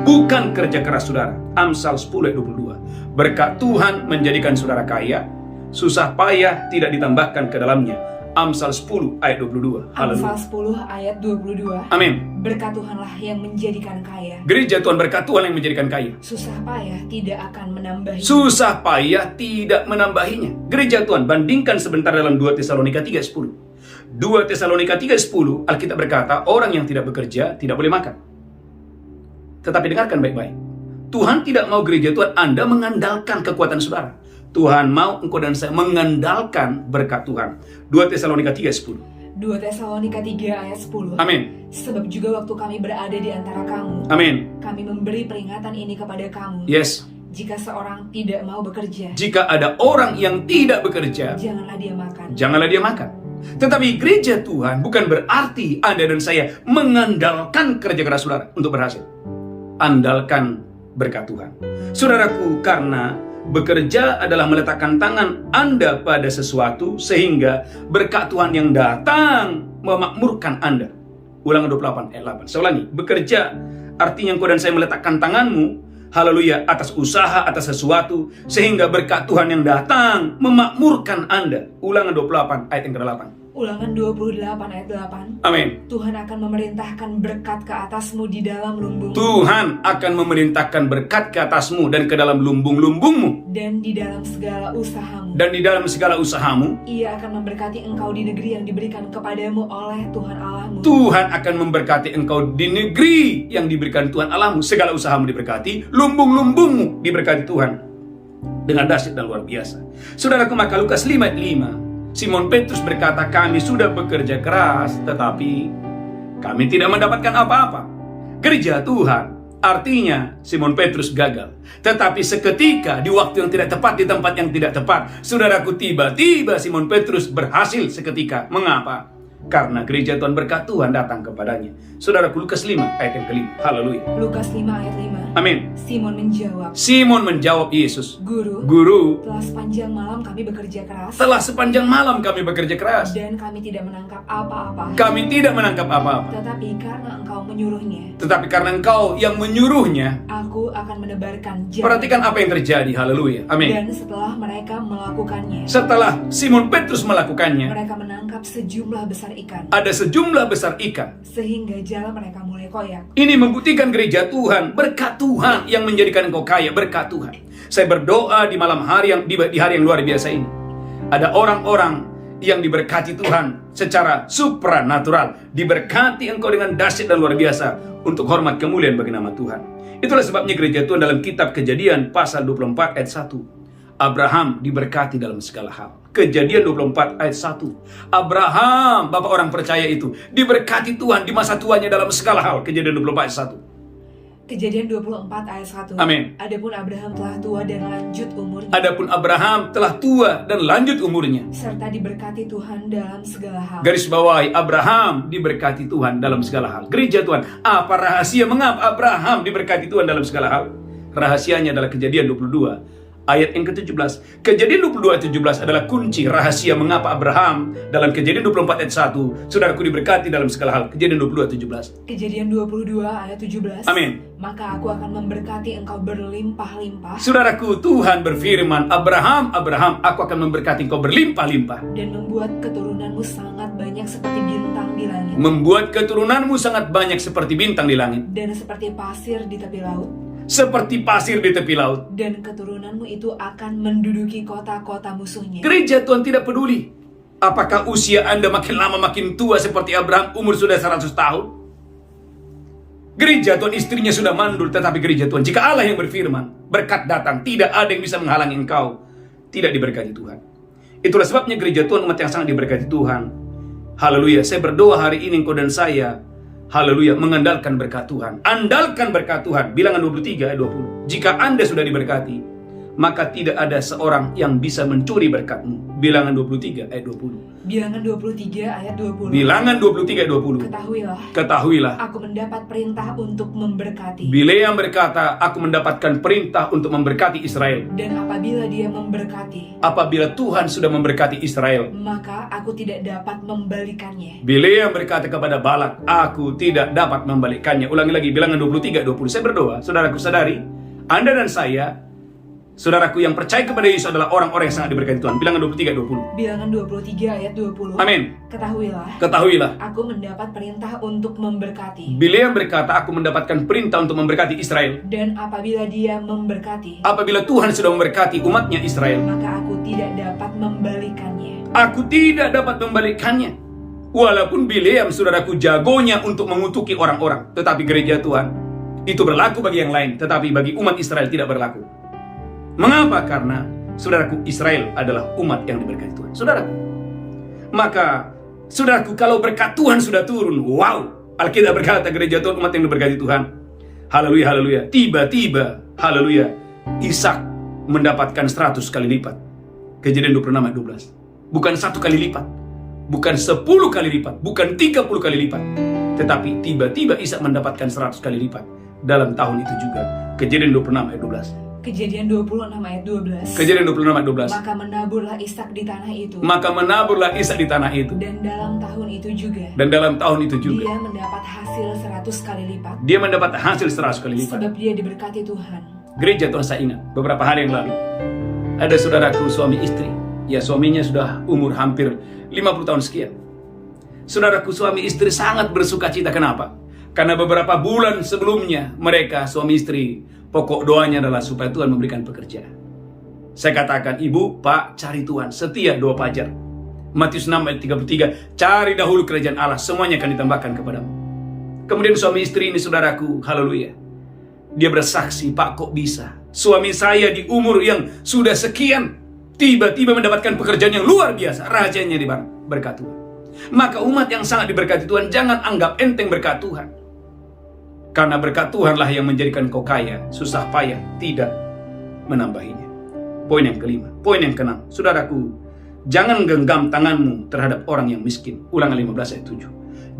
bukan kerja keras saudara. Amsal 10 ayat 22. Berkat Tuhan menjadikan saudara kaya, susah payah tidak ditambahkan ke dalamnya. Amsal 10 ayat 22. Amsal Haleluya. 10 ayat 22. Amin. Berkat Tuhanlah yang menjadikan kaya, Gereja Tuhan, berkat Tuhan yang menjadikan kaya. susah payah tidak akan menambahi. Susah payah tidak menambahinya. Gereja Tuhan, bandingkan sebentar dalam 2 Tesalonika 3:10. 2 Tesalonika 3:10, Alkitab berkata, orang yang tidak bekerja tidak boleh makan. Tetapi dengarkan baik-baik. Tuhan tidak mau gereja Tuhan Anda mengandalkan kekuatan saudara. Tuhan mau engkau dan saya mengandalkan berkat Tuhan. 2 Tesalonika 3:10. 2 Tesalonika 3 ayat 10. Amin. Sebab juga waktu kami berada di antara kamu, Amin. kami memberi peringatan ini kepada kamu. Yes. Jika seorang tidak mau bekerja, Jika ada orang yang tidak bekerja, janganlah dia makan. janganlah dia makan. Tetapi gereja Tuhan bukan berarti Anda dan saya mengandalkan kerja keras saudara untuk berhasil. Andalkan berkat Tuhan. Saudaraku, karena bekerja adalah meletakkan tangan Anda pada sesuatu sehingga berkat Tuhan yang datang memakmurkan Anda. Ulangan 28 ayat 8. Saya ulangi. Bekerja artinya engkau dan saya meletakkan tanganmu, haleluya, atas usaha, atas sesuatu, sehingga berkat Tuhan yang datang memakmurkan Anda. Ulangan 28 ayat yang ke-8. Ulangan 28 ayat 8. Amin. Tuhan akan memerintahkan berkat ke atasmu di dalam lumbung, Tuhan akan memerintahkan berkat ke atasmu dan ke dalam lumbung-lumbungmu. dan di dalam segala usahamu. Dan di dalam segala usahamu, Ia akan memberkati engkau di negeri yang diberikan kepadamu oleh Tuhan Allahmu. Tuhan akan memberkati engkau di negeri yang diberikan Tuhan Allahmu. Segala usahamu diberkati, lumbung-lumbungmu diberkati Tuhan dengan dahsyat dan luar biasa. Saudaraku, maka Lukas 5 ayat 5, Simon Petrus berkata, kami sudah bekerja keras, tetapi kami tidak mendapatkan apa-apa. Gereja Tuhan, artinya Simon Petrus gagal. Tetapi seketika, di waktu yang tidak tepat, di tempat yang tidak tepat, saudaraku, tiba-tiba Simon Petrus berhasil seketika. Mengapa? Karena gereja Tuhan, berkat Tuhan datang kepadanya. Saudaraku, Lukas 5 ayat yang kelima. Haleluya. Lukas 5 ayat 5. Amin. Simon menjawab, Simon menjawab Yesus, Guru, Guru, telah sepanjang malam kami bekerja keras, setelah sepanjang malam kami bekerja keras, dan kami tidak menangkap apa-apa. kami tidak menangkap apa-apa. Tetapi karena engkau menyuruhnya, Tetapi karena engkau yang menyuruhnya, aku akan menebarkan jalan. perhatikan apa yang terjadi. Haleluya. Amin. Dan setelah mereka melakukannya, Setelah Simon Petrus melakukannya, mereka menangkap sejumlah besar ikan, ada sejumlah besar ikan. sehingga jala mereka mulai koyak. Ini membuktikan gereja Tuhan, berkat Tuhan yang menjadikan engkau kaya, berkat Tuhan. Saya berdoa di malam hari yang di hari yang luar biasa ini, ada orang-orang yang diberkati Tuhan secara supranatural, diberkati engkau dengan dahsyat dan luar biasa untuk hormat kemuliaan bagi nama Tuhan. Itulah sebabnya gereja Tuhan dalam kitab Kejadian pasal 24 ayat 1, Abraham diberkati dalam segala hal. Kejadian 24 ayat 1. Abraham, bapak orang percaya itu, diberkati Tuhan di masa tuanya dalam segala hal. Kejadian 24 ayat 1. Kejadian 24 ayat 1. Amin. Adapun Abraham telah tua dan lanjut umurnya, Adapun Abraham telah tua dan lanjut umurnya. serta diberkati Tuhan dalam segala hal. Garis bawahi, Abraham diberkati Tuhan dalam segala hal. Gereja Tuhan, apa rahasia mengapa Abraham diberkati Tuhan dalam segala hal? Rahasianya adalah Kejadian 22 ayat yang ke-17. Kejadian 22 ayat 17 adalah kunci rahasia mengapa Abraham dalam Kejadian 24 ayat 1 saudaraku diberkati dalam segala hal. Kejadian 22 ayat 17. Kejadian 22 ayat 17. Amin. Maka aku akan memberkati engkau berlimpah-limpah Saudaraku, Tuhan berfirman, Abraham, aku akan memberkati engkau berlimpah-limpah. dan membuat keturunanmu sangat banyak seperti bintang di langit Membuat keturunanmu sangat banyak seperti bintang di langit. dan seperti pasir di tepi laut. Seperti pasir di tepi laut. Dan keturunanmu itu akan menduduki kota-kota musuhnya. Gereja Tuhan tidak peduli apakah usia Anda makin lama makin tua seperti Abraham, umur sudah 100 tahun. Gereja Tuhan istrinya sudah mandul, tetapi gereja Tuhan, jika Allah yang berfirman, berkat datang, tidak ada yang bisa menghalangi engkau tidak diberkati Tuhan. Itulah sebabnya gereja Tuhan, umat yang sangat diberkati Tuhan. Haleluya, saya berdoa hari ini engkau dan saya, haleluya, mengandalkan berkat Tuhan. Andalkan berkat Tuhan. Bilangan 23 ayat 20. Jika Anda sudah diberkati, maka tidak ada seorang yang bisa mencuri berkatmu. Bilangan 23 ayat 20. Bilangan 23 ayat 20. Bilangan 23 ayat 20. Ketahuilah, aku mendapat perintah untuk memberkati. Bileam berkata, aku mendapatkan perintah untuk memberkati Israel. Dan apabila dia memberkati, Apabila Tuhan sudah memberkati Israel, maka aku tidak dapat membalikannya. Bileam berkata kepada Balak, aku tidak dapat membalikannya. Ulangi lagi, Bilangan 23 ayat 20. Saya berdoa, saudaraku sadari, Anda dan saya, saudaraku yang percaya kepada Yesus adalah orang-orang yang sangat diberkati Tuhan. Bilangan 23 ayat 20. Bilangan 23 ayat 20. Amin. Ketahuilah, aku mendapat perintah untuk memberkati. Bileam berkata, aku mendapatkan perintah untuk memberkati Israel. Dan apabila dia memberkati, Apabila Tuhan sudah memberkati umatnya Israel, maka aku tidak dapat membalikannya. aku tidak dapat membalikannya. Walaupun Bileam, saudaraku, jagonya untuk mengutuki orang-orang, tetapi gereja Tuhan, itu berlaku bagi yang lain, tetapi bagi umat Israel tidak berlaku. Mengapa? Karena saudaraku, Israel adalah umat yang diberkati Tuhan. Saudaraku, maka saudaraku, kalau berkat Tuhan sudah turun, wow, Alkitab berkata gereja Tuhan umat yang diberkati Tuhan. Haleluya, haleluya. Tiba-tiba, haleluya, Ishak mendapatkan 100 kali lipat. Kejadian 26 ayat 12. Bukan 1 kali lipat, bukan 10 kali lipat, bukan 30 kali lipat, tetapi tiba-tiba Ishak mendapatkan 100 kali lipat dalam tahun itu juga. Kejadian 26 ayat 12. Kejadian 26 ayat 12. Kejadian 26 ayat 12. Maka menaburlah Ishak di tanah itu. Maka menaburlah Ishak di tanah itu. Dan dalam tahun itu juga. Dan dalam tahun itu juga. Dia mendapat hasil 100 kali lipat. Dia mendapat hasil 100 kali lipat. Sebab dia diberkati Tuhan. Gereja Tuhan, saya ingat beberapa hari yang lalu ada saudaraku suami istri. Ya, suaminya sudah umur hampir 50 tahun sekian. Saudaraku suami istri sangat bersuka cita. Kenapa? Karena beberapa bulan sebelumnya mereka suami istri pokok doanya adalah supaya Tuhan memberikan pekerjaan. Saya katakan, ibu, pak, cari Tuhan, setia doa fajar. Matius 6 ayat 33, cari dahulu kerajaan Allah, semuanya akan ditambahkan kepadamu. Kemudian suami istri ini, saudaraku, haleluya, dia bersaksi, pak, kok bisa? Suami saya di umur yang sudah sekian, tiba-tiba mendapatkan pekerjaan yang luar biasa. Rahasianya di mana? Berkat Tuhan. Maka umat yang sangat diberkati Tuhan, jangan anggap enteng berkat Tuhan. Karena berkat Tuhanlah yang menjadikan kau kaya, susah payah tidak menambahinya. Poin yang kelima, poin yang keenam, saudaraku, jangan genggam tanganmu terhadap orang yang miskin. Ulangan 15 ayat 7.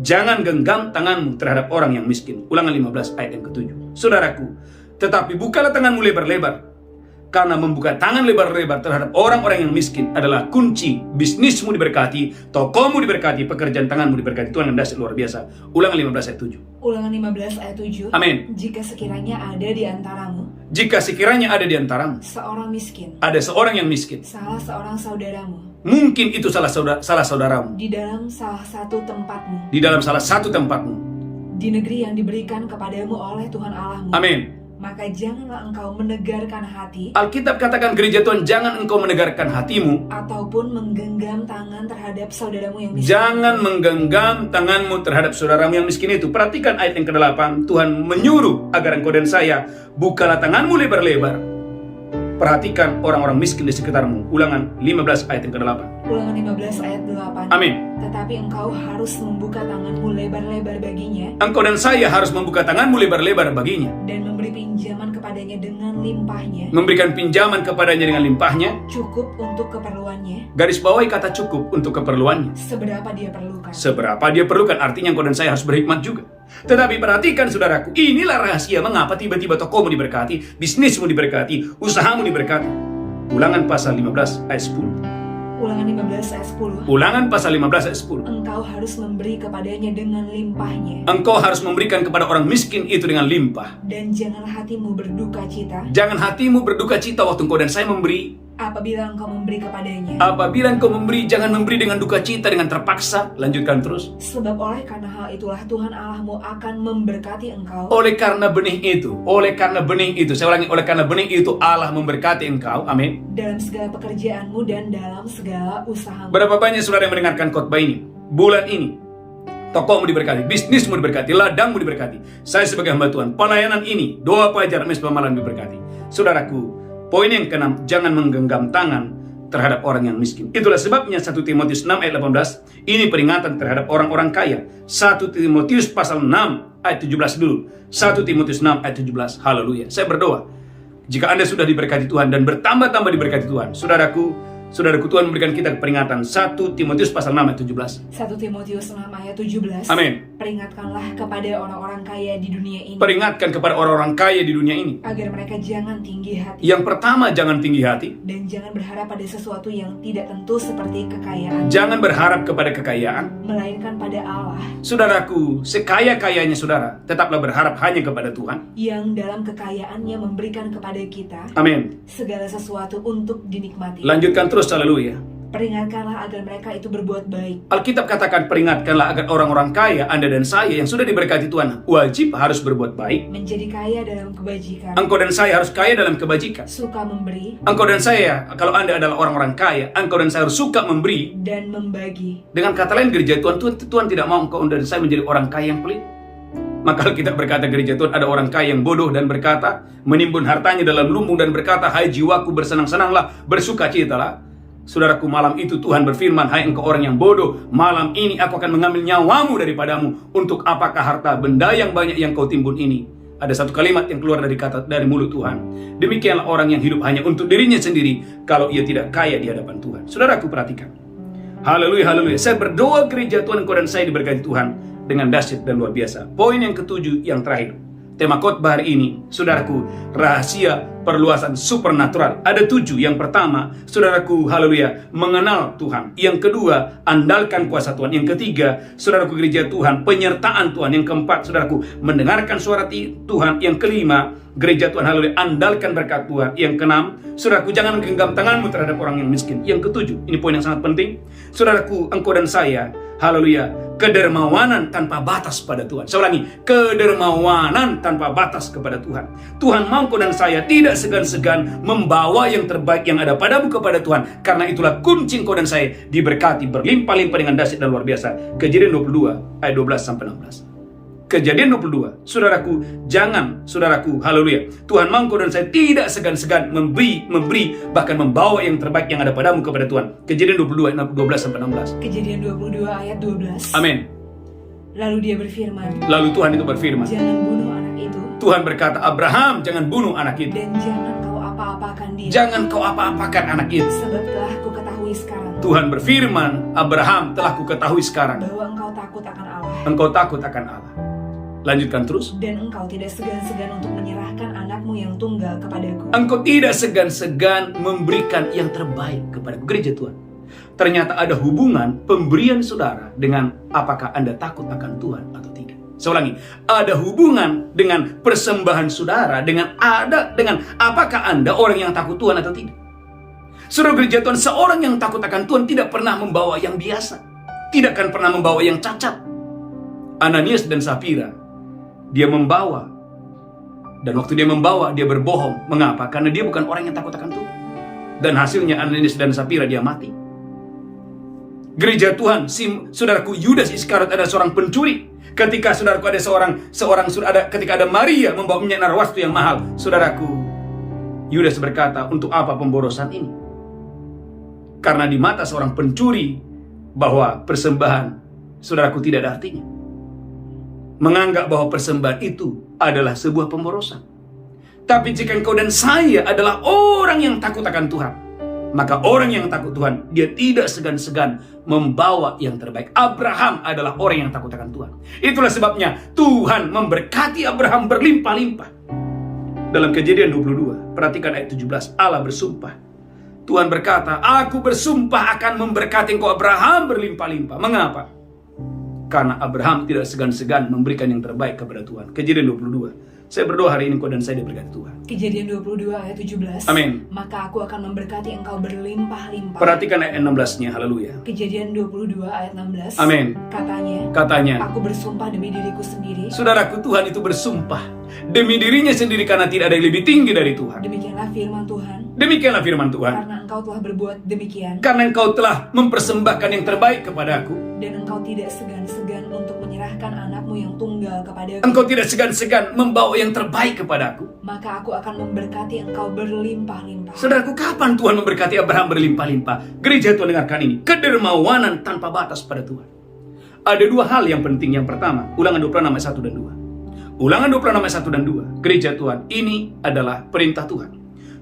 Jangan genggam tanganmu terhadap orang yang miskin. Ulangan 15 ayat yang ke-7. Saudaraku, tetapi bukalah tanganmu lebar-lebar. Karena membuka tangan lebar-lebar terhadap orang-orang yang miskin adalah kunci bisnismu diberkati, tokomu diberkati, pekerjaan tanganmu diberkati. Tuhan yang dahsyat luar biasa. Ulangan 15 ayat 7. Ulangan 15 ayat 7. Amin. Jika sekiranya ada di antaramu, Jika sekiranya ada di antaramu seorang miskin, ada seorang yang miskin, salah seorang saudaramu, mungkin itu salah saudaramu di dalam salah satu tempatmu, di dalam salah satu tempatmu, di negeri yang diberikan kepadamu oleh Tuhan Allahmu, amin, maka janganlah engkau menegarkan hati Alkitab katakan gereja Tuhan, jangan engkau menegarkan hatimu ataupun menggenggam tangan terhadap saudaramu yang miskin. Jangan menggenggam tanganmu terhadap saudaramu yang miskin itu. Perhatikan ayat yang ke-8. Tuhan menyuruh agar engkau dan saya bukalah tanganmu lebar-lebar perhatikan orang-orang miskin di sekitarmu. Ulangan 15 ayat yang ke-8. Ulangan 15 ayat 8. Amin. Tetapi engkau harus membuka tanganmu lebar-lebar baginya Engkau dan saya harus membuka tanganmu lebar-lebar baginya, dan memberi pinjaman kepadanya dengan limpahnya, memberikan pinjaman kepadanya dengan limpahnya. cukup untuk keperluannya, Garis bawahi kata cukup untuk keperluannya. seberapa dia perlukan. Seberapa dia perlukan, artinya engkau dan saya harus berhikmat juga. Tetapi perhatikan saudaraku, inilah rahasia mengapa tiba-tiba tokomu diberkati, bisnismu diberkati, usahamu diberkati. Ulangan pasal 15 ayat 10. Ulangan 15 ayat 10. Ulangan pasal 15 ayat 10. Engkau harus memberi kepadanya dengan limpahnya, Engkau harus memberikan kepada orang miskin itu dengan limpah. dan jangan hatimu berduka cita Jangan hatimu berduka cita waktu engkau dan saya memberi. apabila engkau memberi kepadanya. Apabila engkau memberi, jangan memberi dengan duka cita, dengan terpaksa. Lanjutkan terus. Sebab oleh karena hal itulah Tuhan Allahmu akan memberkati engkau Oleh karena benih itu, saya ulangi, oleh karena benih itu Allah memberkati engkau. Amin. dalam segala pekerjaanmu dan dalam segala usahamu. Berapa banyak saudara yang mendengarkan khotbah ini? Bulan ini tokomu diberkati, bisnismu diberkati, ladangmu diberkati. Saya sebagai hamba Tuhan, pelayanan ini, doa pajar, mesbah malam diberkati. Saudaraku, poin yang ke-6, jangan menggenggam tangan terhadap orang yang miskin. Itulah sebabnya 1 Timotius 6 ayat 18, ini peringatan terhadap orang-orang kaya. 1 Timotius pasal 6 ayat 17 dulu. 1 Timotius 6 ayat 17. Haleluya. Saya berdoa, jika Anda sudah diberkati Tuhan dan bertambah-tambah diberkati Tuhan, saudaraku Tuhan memberikan kita peringatan. 1 Timotius pasal 6 ayat 17. 1 Timotius 6 ayat 17. Amin. Peringatkanlah kepada orang-orang kaya di dunia ini, Peringatkan kepada orang-orang kaya di dunia ini. agar mereka jangan tinggi hati Yang pertama, jangan tinggi hati. dan jangan berharap pada sesuatu yang tidak tentu seperti kekayaan, Jangan berharap kepada kekayaan. melainkan pada Allah Saudaraku, sekaya-kayanya saudara, tetaplah berharap hanya kepada Tuhan. yang dalam kekayaannya memberikan kepada kita Amin. segala sesuatu untuk dinikmati. Lanjutkan terus, haleluya. Peringatkanlah agar mereka itu berbuat baik, Alkitab katakan, peringatkanlah agar orang-orang kaya, Anda dan saya yang sudah diberkati Tuhan, wajib harus berbuat baik. menjadi kaya dalam kebajikan, Engkau dan saya harus kaya dalam kebajikan. suka memberi Engkau dan saya, kalau Anda adalah orang-orang kaya, engkau dan saya harus suka memberi. dan membagi. Dengan kata lain, gereja Tuhan tidak mau engkau dan saya menjadi orang kaya yang pelit. Maka Alkitab berkata, gereja Tuhan ada orang kaya yang bodoh dan berkata, menimbun hartanya dalam lumbung dan berkata, hai jiwaku bersenang-senanglah, bersukacitalah. Saudaraku, malam itu Tuhan berfirman, hai engkau orang yang bodoh, malam ini aku akan mengambil nyawamu daripadamu. Untuk apakah harta benda yang banyak yang kau timbun ini? Ada satu kalimat yang keluar dari mulut Tuhan. Demikianlah orang yang hidup hanya untuk dirinya sendiri, kalau ia tidak kaya di hadapan Tuhan. Saudaraku, perhatikan. Haleluya, haleluya. Saya berdoa gereja Tuhan, engkau dan saya diberkati Tuhan dengan dahsyat dan luar biasa. Poin yang ke-7 yang terakhir. Tema khotbah hari ini, saudaraku, rahasia perluasan supernatural. Ada 7. Yang pertama, saudaraku, haleluya, mengenal Tuhan. Yang kedua, andalkan kuasa Tuhan. Yang ketiga, saudaraku gereja Tuhan, penyertaan Tuhan. Yang keempat, saudaraku, mendengarkan suara Tuhan. Yang kelima, gereja Tuhan, haleluya, andalkan berkat Tuhan. Yang keenam, saudaraku, jangan genggam tanganmu terhadap orang yang miskin. Yang ketujuh, ini poin yang sangat penting, saudaraku, engkau dan saya, haleluya, kedermawanan tanpa batas pada Tuhan. Saya ulangi, kedermawanan tanpa batas kepada Tuhan. Tuhan mau engkau dan saya tidak segan-segan membawa yang terbaik yang ada padamu kepada Tuhan. Karena itulah kunci engkau dan saya diberkati berlimpah-limpah dengan dahsyat dan luar biasa. Kejadian 22 ayat 12-16. Kejadian 22, saudaraku, saudaraku, haleluya, Tuhan mau engkau dan saya tidak segan-segan memberi, bahkan membawa yang terbaik yang ada padamu kepada Tuhan. Kejadian 22 ayat 12-16. Kejadian 22 ayat 12. Amin. Lalu dia berfirman, Lalu Tuhan itu berfirman, jangan bunuh anak itu, Tuhan berkata, Abraham, jangan bunuh anak itu. dan jangan kau apa-apakan dia, Jangan kau apa-apakan anak itu. sebab telah ku ketahui sekarang Tuhan berfirman, Abraham, telah ku ketahui sekarang bahwa engkau takut akan Allah, engkau takut akan Allah. Lanjutkan terus. dan engkau tidak segan-segan untuk menyerahkan anakmu yang tunggal kepadaku. Engkau tidak segan-segan memberikan yang terbaik kepada gereja Tuhan. Ternyata ada hubungan pemberian saudara dengan apakah Anda takut akan Tuhan atau tidak. Saya ulangi, ada hubungan dengan persembahan saudara dengan apakah Anda orang yang takut Tuhan atau tidak. Saudara gereja Tuhan, seorang yang takut akan Tuhan tidak pernah membawa yang biasa, tidak akan pernah membawa yang cacat. Ananias dan Safira, dia membawa, dan waktu dia membawa, dia berbohong. Mengapa? Karena dia bukan orang yang takut akan Tuhan. Dan hasilnya Ananias dan Safira dia mati. Gereja Tuhan, saudaraku, Yudas Iskariot ada seorang pencuri. Ketika saudaraku ada ketika ada Maria membawa minyak narwastu yang mahal, saudaraku, Yudas berkata, untuk apa pemborosan ini? Karena di mata seorang pencuri, bahwa persembahan, saudaraku, tidak ada artinya. Menganggap bahwa persembahan itu adalah sebuah pemborosan. Tapi jika engkau dan saya adalah orang yang takut akan Tuhan, maka orang yang takut Tuhan, dia tidak segan-segan membawa yang terbaik. Abraham adalah orang yang takut akan Tuhan. Itulah sebabnya Tuhan memberkati Abraham berlimpah-limpah. Dalam Kejadian 22, perhatikan ayat 17, Allah bersumpah. Tuhan berkata, aku bersumpah akan memberkati engkau Abraham berlimpah-limpah. Mengapa? Karena Abraham tidak segan-segan memberikan yang terbaik kepada Tuhan. Kejadian 22. Saya berdoa hari ini engkau dan saya diberkati Tuhan. Kejadian 22 ayat 17. Amin. Maka aku akan memberkati engkau berlimpah-limpah. Perhatikan ayat 16-nya, haleluya. Kejadian 22 ayat 16. Amin. Katanya, Katanya, aku bersumpah demi diriku sendiri. saudaraku, Tuhan itu bersumpah demi dirinya sendiri karena tidak ada yang lebih tinggi dari Tuhan. Demikianlah firman Tuhan. Demikianlah firman Tuhan. Karena engkau telah berbuat demikian, Karena engkau telah mempersembahkan yang terbaik kepadaku. dan engkau tidak segan-segan untuk menyerahkan anakmu yang tunggal kepadaku, Engkau tidak segan-segan membawa yang terbaik kepadaku. maka aku akan memberkati engkau berlimpah-limpah. Saudaraku, kapan Tuhan memberkati Abraham berlimpah-limpah? Gereja Tuhan, dengarkan ini. Kedermawanan tanpa batas pada Tuhan. Ada dua hal yang penting. Yang pertama, Ulangan 26 ayat 1 dan 2. Ulangan 26 ayat 1 dan 2. Gereja Tuhan, ini adalah perintah Tuhan.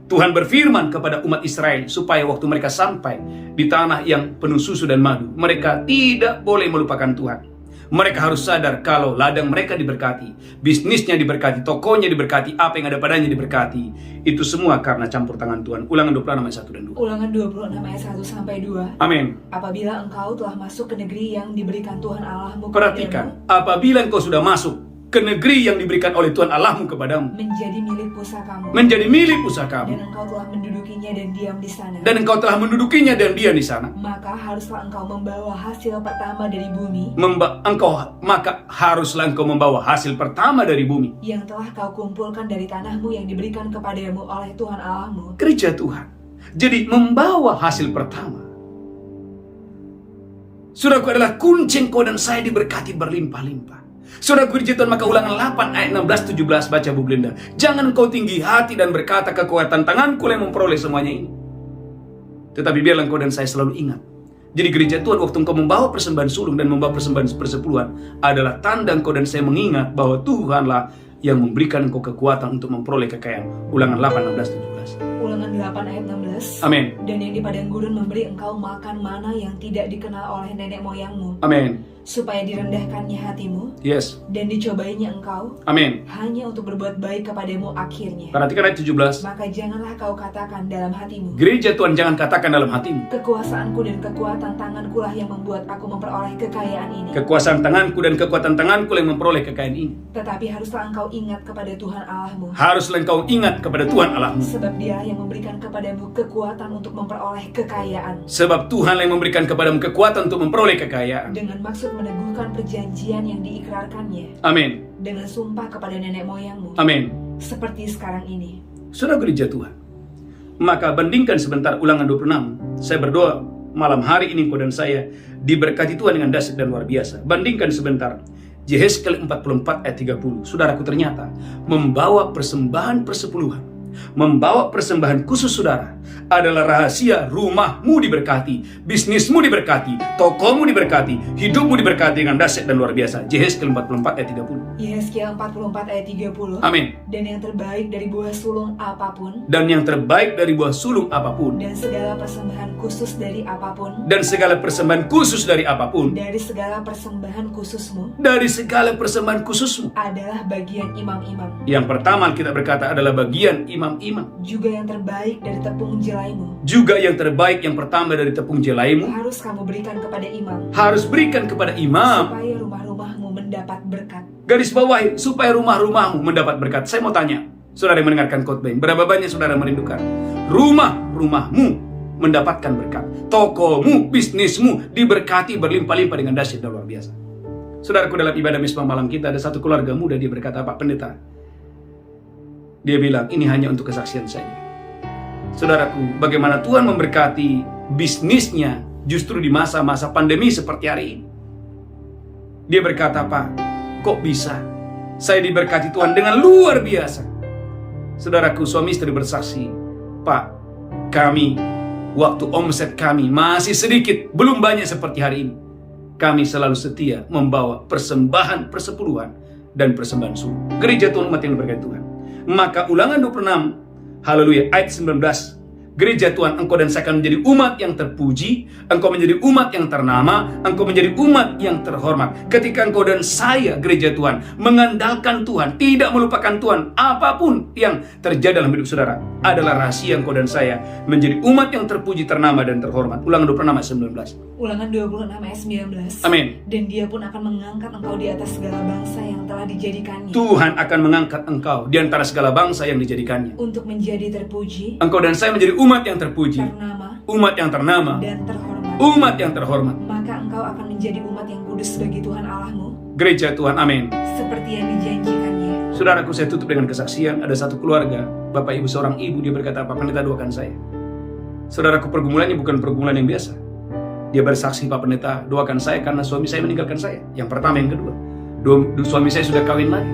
Tuhan berfirman kepada umat Israel supaya waktu mereka sampai di tanah yang penuh susu dan madu, mereka tidak boleh melupakan Tuhan. Mereka harus sadar kalau ladang mereka diberkati, bisnisnya diberkati, tokonya diberkati, apa yang ada padanya diberkati. Itu semua karena campur tangan Tuhan. Ulangan 26 ayat 1 dan 2. Ulangan 26 ayat 1 sampai 2. Amin. Apabila engkau telah masuk ke negeri yang diberikan Tuhan Allahmu Perhatikan, apabila engkau sudah masuk ke negeri yang diberikan oleh Tuhan Allahmu kepadamu, menjadi milik pusakamu, menjadi milik pusakamu, dan engkau telah mendudukinya dan diam di sana, dan engkau telah mendudukinya dan diam di sana, maka haruslah engkau membawa hasil pertama dari bumi maka haruslah engkau membawa hasil pertama dari bumi. yang telah kau kumpulkan dari tanahmu yang diberikan kepadamu oleh Tuhan Allahmu. Gereja Tuhan, jadi membawa hasil pertama, saudaraku, adalah kunci engkau dan saya diberkati berlimpah-limpah. Saudaraku, gereja Tuhan, maka Ulangan 8 ayat 16-17, baca Bu Belinda. Jangan engkau tinggi hati dan berkata, kekuatan tanganku yang memperoleh semuanya ini. Tetapi biarlah engkau dan saya selalu ingat, jadi gereja Tuhan, waktu engkau membawa persembahan sulung dan membawa persembahan persepuluhan, adalah tanda engkau dan saya mengingat bahwa Tuhanlah yang memberikan engkau kekuatan untuk memperoleh kekayaan. Ulangan 8, 16-17. Ulangan 8 ayat 16. Amin. Dan yang di padang gurun memberi engkau makan mana yang tidak dikenal oleh nenek moyangmu, Amin. supaya direndahkannya hatimu Yes. dan dicobainya engkau Amin. hanya untuk berbuat baik kepadamu akhirnya. Perhatikan ayat 17. Maka janganlah kau katakan dalam hatimu, Gereja Tuhan, jangan katakan dalam hatimu, kekuasaanku dan kekuatan tanganku lah yang membuat aku memperoleh kekayaan ini. kekuasaan tanganku dan kekuatan tanganku yang memperoleh kekayaan ini. Tetapi haruslah engkau ingat kepada Tuhan Allahmu, Haruslah engkau ingat kepada Tuhan Allahmu, sebab Dialah yang memberikan kepadamu kekuatan untuk memperoleh kekayaan, sebab Tuhan yang memberikan kepadamu kekuatan untuk memperoleh kekayaan. dengan maksud meneguhkan perjanjian yang diikrarkannya Amin. dengan sumpah kepada nenek moyangmu, Amin. seperti sekarang ini. Saudara gereja Tuhan, maka bandingkan sebentar Ulangan 26. Saya berdoa malam hari ini kau dan saya diberkati Tuhan dengan dahsyat dan luar biasa. Bandingkan sebentar Yehezkiel 44 ayat 30. Saudaraku, ternyata membawa persembahan persepuluhan, membawa persembahan khusus saudara adalah rahasia rumahmu diberkati, bisnismu diberkati, tokomu diberkati, hidupmu diberkati dengan dahsyat dan luar biasa. Yehezkiel 44 ayat 30. Yehezkiel 44 ayat 30. Amin. Dan yang terbaik dari buah sulung apapun, Dan yang terbaik dari buah sulung apapun, dan segala persembahan khusus dari apapun, dan segala persembahan khusus dari apapun, dari segala persembahan khususmu, dari segala persembahan khususmu. adalah bagian imam-imam. Yang pertama kita berkata adalah bagian imam-imam. Juga yang terbaik dari tepung jelaimu, Juga yang terbaik yang pertama dari tepung jelaimu harus kamu berikan kepada imam, harus berikan kepada imam. supaya rumah-rumahmu mendapat berkat. Garis bawahi, supaya rumah-rumahmu mendapat berkat. Saya mau tanya, saudara yang mendengarkan khotbah, berapa banyak saudara merindukan rumah-rumahmu mendapatkan berkat, tokomu, bisnismu diberkati berlimpah-limpah dengan dahsyat dan luar biasa. Saudaraku, dalam ibadah misbah malam kita ada satu keluarga muda, dia berkata, Pak Pendeta, dia bilang ini hanya untuk kesaksian saja. Saudaraku, bagaimana Tuhan memberkati bisnisnya justru di masa-masa pandemi seperti hari ini. Dia berkata, Pak, kok bisa? Saya diberkati Tuhan dengan luar biasa. Saudaraku, suami istri bersaksi, Pak, kami, waktu omset kami masih sedikit, belum banyak seperti hari ini. Kami selalu setia membawa persembahan persepuluhan dan persembahan suruh. Gereja Tuhan umat yang diberkati Tuhan. Maka Ulangan 26, haleluya, ayat 19. Gereja Tuhan, engkau dan saya akan menjadi umat yang terpuji, engkau menjadi umat yang ternama, engkau menjadi umat yang terhormat. Ketika engkau dan saya, gereja Tuhan, mengandalkan Tuhan, tidak melupakan Tuhan, apapun yang terjadi dalam hidup saudara, adalah rahasia engkau dan saya menjadi umat yang terpuji, ternama, dan terhormat. Ulangan 26 ayat 19. Ulangan 26 ayat 19. Amin. Dan dia pun akan mengangkat engkau di atas segala bangsa yang telah dijadikannya. Tuhan akan mengangkat engkau di antara segala bangsa yang dijadikannya. Untuk menjadi terpuji, Engkau dan saya menjadi umat yang terpuji, ternama, umat yang ternama, dan terhormat. umat yang terhormat. Maka engkau akan menjadi umat yang kudus bagi Tuhan Allahmu, Gereja Tuhan, amin. seperti yang dijanjikannya. Saudaraku, saya tutup dengan kesaksian. Ada satu keluarga, bapak ibu seorang ibu, dia berkata, Pak Pendeta doakan saya. Saudaraku, pergumulannya bukan pergumulan yang biasa. Dia bersaksi, Pak Pendeta doakan saya karena suami saya meninggalkan saya. Yang pertama, yang kedua, suami saya sudah kawin lagi.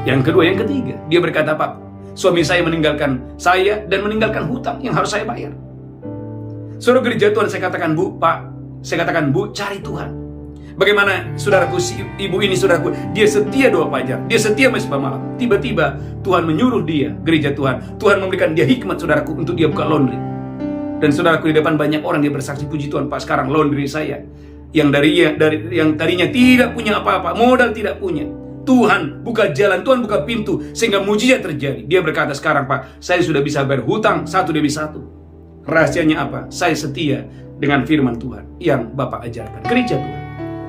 Yang kedua, yang ketiga, dia berkata, Pak, suami saya meninggalkan saya dan meninggalkan hutang yang harus saya bayar. Saudara gereja Tuhan, saya katakan, Bu, Pak, saya katakan, Bu, cari Tuhan. Bagaimana saudaraku, si ibu ini, saudaraku, dia setia doa fajar, dia setia mesbah malam. Tiba-tiba Tuhan menyuruh dia, gereja Tuhan, Tuhan memberikan dia hikmat, saudaraku, untuk dia buka laundry. Dan saudaraku, di depan banyak orang dia bersaksi, puji Tuhan, Pak, sekarang laundry saya yang yang tadinya tidak punya apa-apa, modal tidak punya, Tuhan buka jalan, Tuhan buka pintu, sehingga mujizat terjadi. Dia berkata, sekarang Pak, saya sudah bisa bayar hutang satu demi satu. Rahasianya apa? Saya setia dengan firman Tuhan yang Bapak ajarkan. Gereja Tuhan,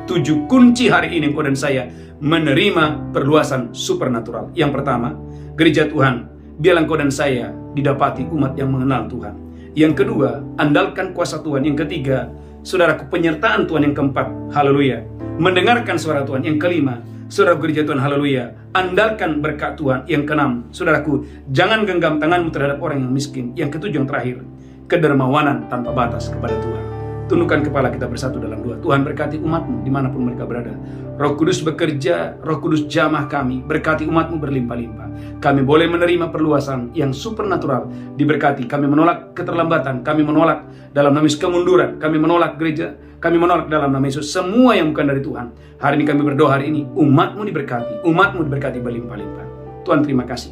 7 kunci hari ini engkau dan saya menerima perluasan supernatural. Yang pertama, gereja Tuhan, biarlah engkau dan saya didapati umat yang mengenal Tuhan. Yang kedua, andalkan kuasa Tuhan. Yang ketiga, saudaraku, penyertaan Tuhan. Yang keempat, haleluya, mendengarkan suara Tuhan. Yang kelima, saudara gereja Tuhan, haleluya, andalkan berkat Tuhan. Yang keenam, saudaraku, jangan genggam tanganmu terhadap orang yang miskin. Yang ketujuh, yang terakhir, kedermawanan tanpa batas kepada Tuhan. Tundukkan kepala kita bersatu dalam doa. Tuhan berkati umatmu dimanapun mereka berada. Roh Kudus bekerja, Roh Kudus jamah kami, berkati umatmu berlimpah-limpah. Kami boleh menerima perluasan yang supernatural, diberkati. Kami menolak keterlambatan, kami menolak dalam nama Yesus kemunduran, kami menolak gereja, kami menolak dalam nama Yesus semua yang bukan dari Tuhan. Hari ini kami berdoa, hari ini umatmu diberkati berlimpah-limpah. Tuhan, terima kasih.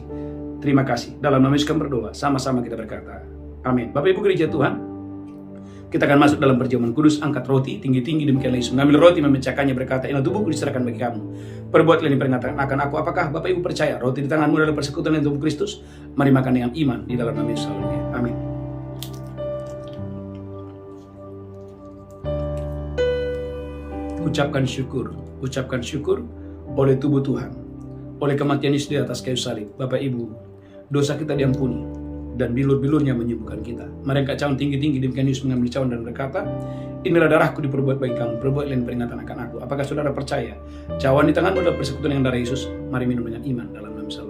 Terima kasih. Dalam nama Yesus kami berdoa, sama-sama kita berkata, amin. Bapak Ibu gereja Tuhan, kita akan masuk dalam perjamuan kudus. Angkat roti tinggi-tinggi, demikianlah Yesus mengambil roti, memecahkannya, berkata, inilah tubuhku diserahkan bagi kamu, perbuatlah ini peringatan akan aku. Apakah Bapak Ibu percaya roti di tanganmu adalah persekutuan dengan tubuh Kristus? Mari makan dengan iman di dalam nama Yesus. Amin. Ucapkan syukur oleh tubuh Tuhan, oleh kematian Yesus di atas kayu salib. Bapak Ibu, dosa kita diampuni dan bilur-bilurnya menyembuhkan kita. Mari angkat cawan tinggi-tinggi, demikian Yesus mengambil cawan dan berkata, inilah darahku diperbuat bagi kamu, perbuat lain peringatan akan aku. Apakah saudara percaya cawan di tanganmu adalah persekutuan dengan darah Yesus? Mari minum dengan iman dalam nama Yesus.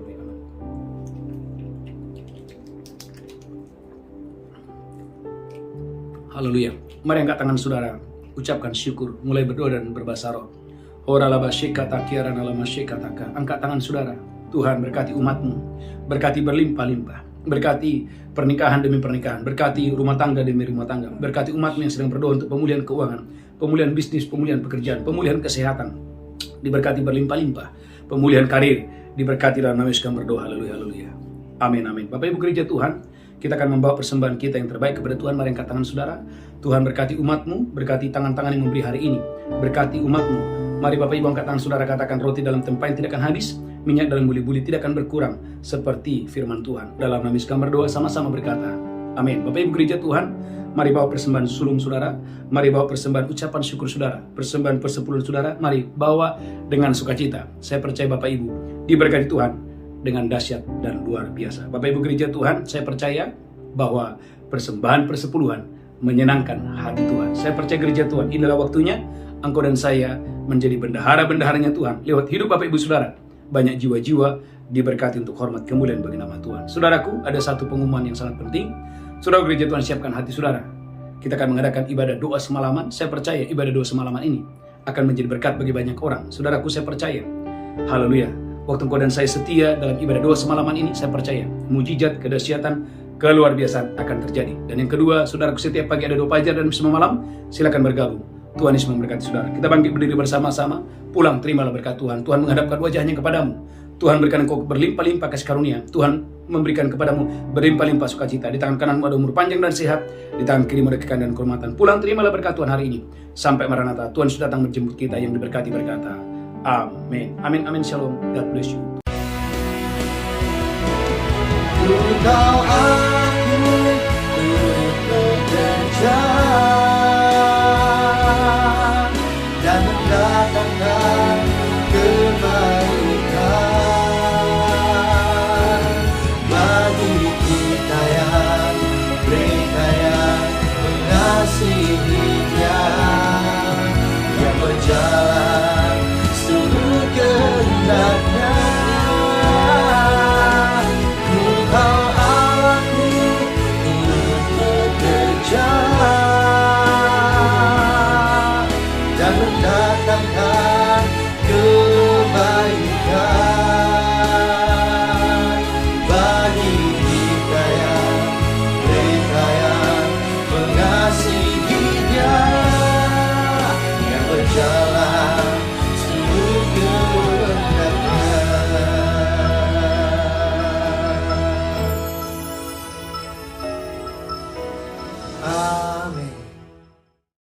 Haleluya. Mari angkat tangan saudara, ucapkan syukur, mulai berdoa dan berbahasa roh. Angkat tangan saudara. Tuhan berkati umatmu, berkati berlimpah-limpah, berkati pernikahan demi pernikahan, berkati rumah tangga demi rumah tangga, berkati umatmu yang sedang berdoa untuk pemulihan keuangan, pemulihan bisnis, pemulihan pekerjaan, pemulihan kesehatan, diberkati berlimpah-limpah, pemulihan karir, diberkati dalam nama Yesus kami berdoa. Haleluya, haleluya. Amin, amin. Bapak Ibu gereja Tuhan, kita akan membawa persembahan kita yang terbaik kepada Tuhan. Mari angkat tangan saudara. Tuhan berkati umatmu, berkati tangan-tangan yang memberi hari ini, berkati umatmu. Mari Bapak Ibu angkat tangan saudara, katakan, roti dalam tempayan tidak akan habis, minyak dalam buli-buli tidak akan berkurang, seperti firman Tuhan. Dalam nama Yesus kami berdoa, sama-sama berkata, amin. Bapak Ibu gereja Tuhan, mari bawa persembahan sulung saudara, mari bawa persembahan ucapan syukur saudara, persembahan persepuluhan saudara, mari bawa dengan sukacita. Saya percaya Bapak Ibu diberkati Tuhan dengan dahsyat dan luar biasa. Bapak Ibu gereja Tuhan, saya percaya bahwa persembahan persepuluhan menyenangkan hati Tuhan. Saya percaya gereja Tuhan, inilah waktunya engkau dan saya menjadi bendahara-bendaharanya Tuhan. Lewat hidup Bapak Ibu saudara, banyak jiwa-jiwa diberkati untuk hormat kemuliaan bagi nama Tuhan. Saudaraku, ada satu pengumuman yang sangat penting. Saudara gereja Tuhan, siapkan hati saudara. Kita akan mengadakan ibadah doa semalaman. Saya percaya ibadah doa semalaman ini akan menjadi berkat bagi banyak orang. Saudaraku, saya percaya, haleluya, waktu engkau dan saya setia dalam ibadah doa semalaman ini, saya percaya mujizat, kedahsyatan, keluar biasa akan terjadi. Dan yang kedua, saudaraku, setiap pagi ada doa pagi dan semua malam, silakan bergabung. Tuhan Yesus memberkati saudara. Kita bangkit berdiri bersama-sama, pulang terimalah berkat Tuhan. Tuhan menghadapkan wajahnya kepadamu. Tuhan berikan engkau berlimpah-limpah kasih karunia. Tuhan memberikan kepadamu berlimpah-limpah sukacita. Di tangan kananmu ada umur panjang dan sehat, di tangan kirimu ada kekayaan dan kehormatan. Pulang terimalah berkat Tuhan hari ini. Sampai Maranatha, Tuhan sudah datang menjemput kita yang diberkati berkata, amin. Amin, amin, shalom. God bless you. Kau aku bekerja dan mendatangkan kebaikan bagi kita yang mereka yang mengasihi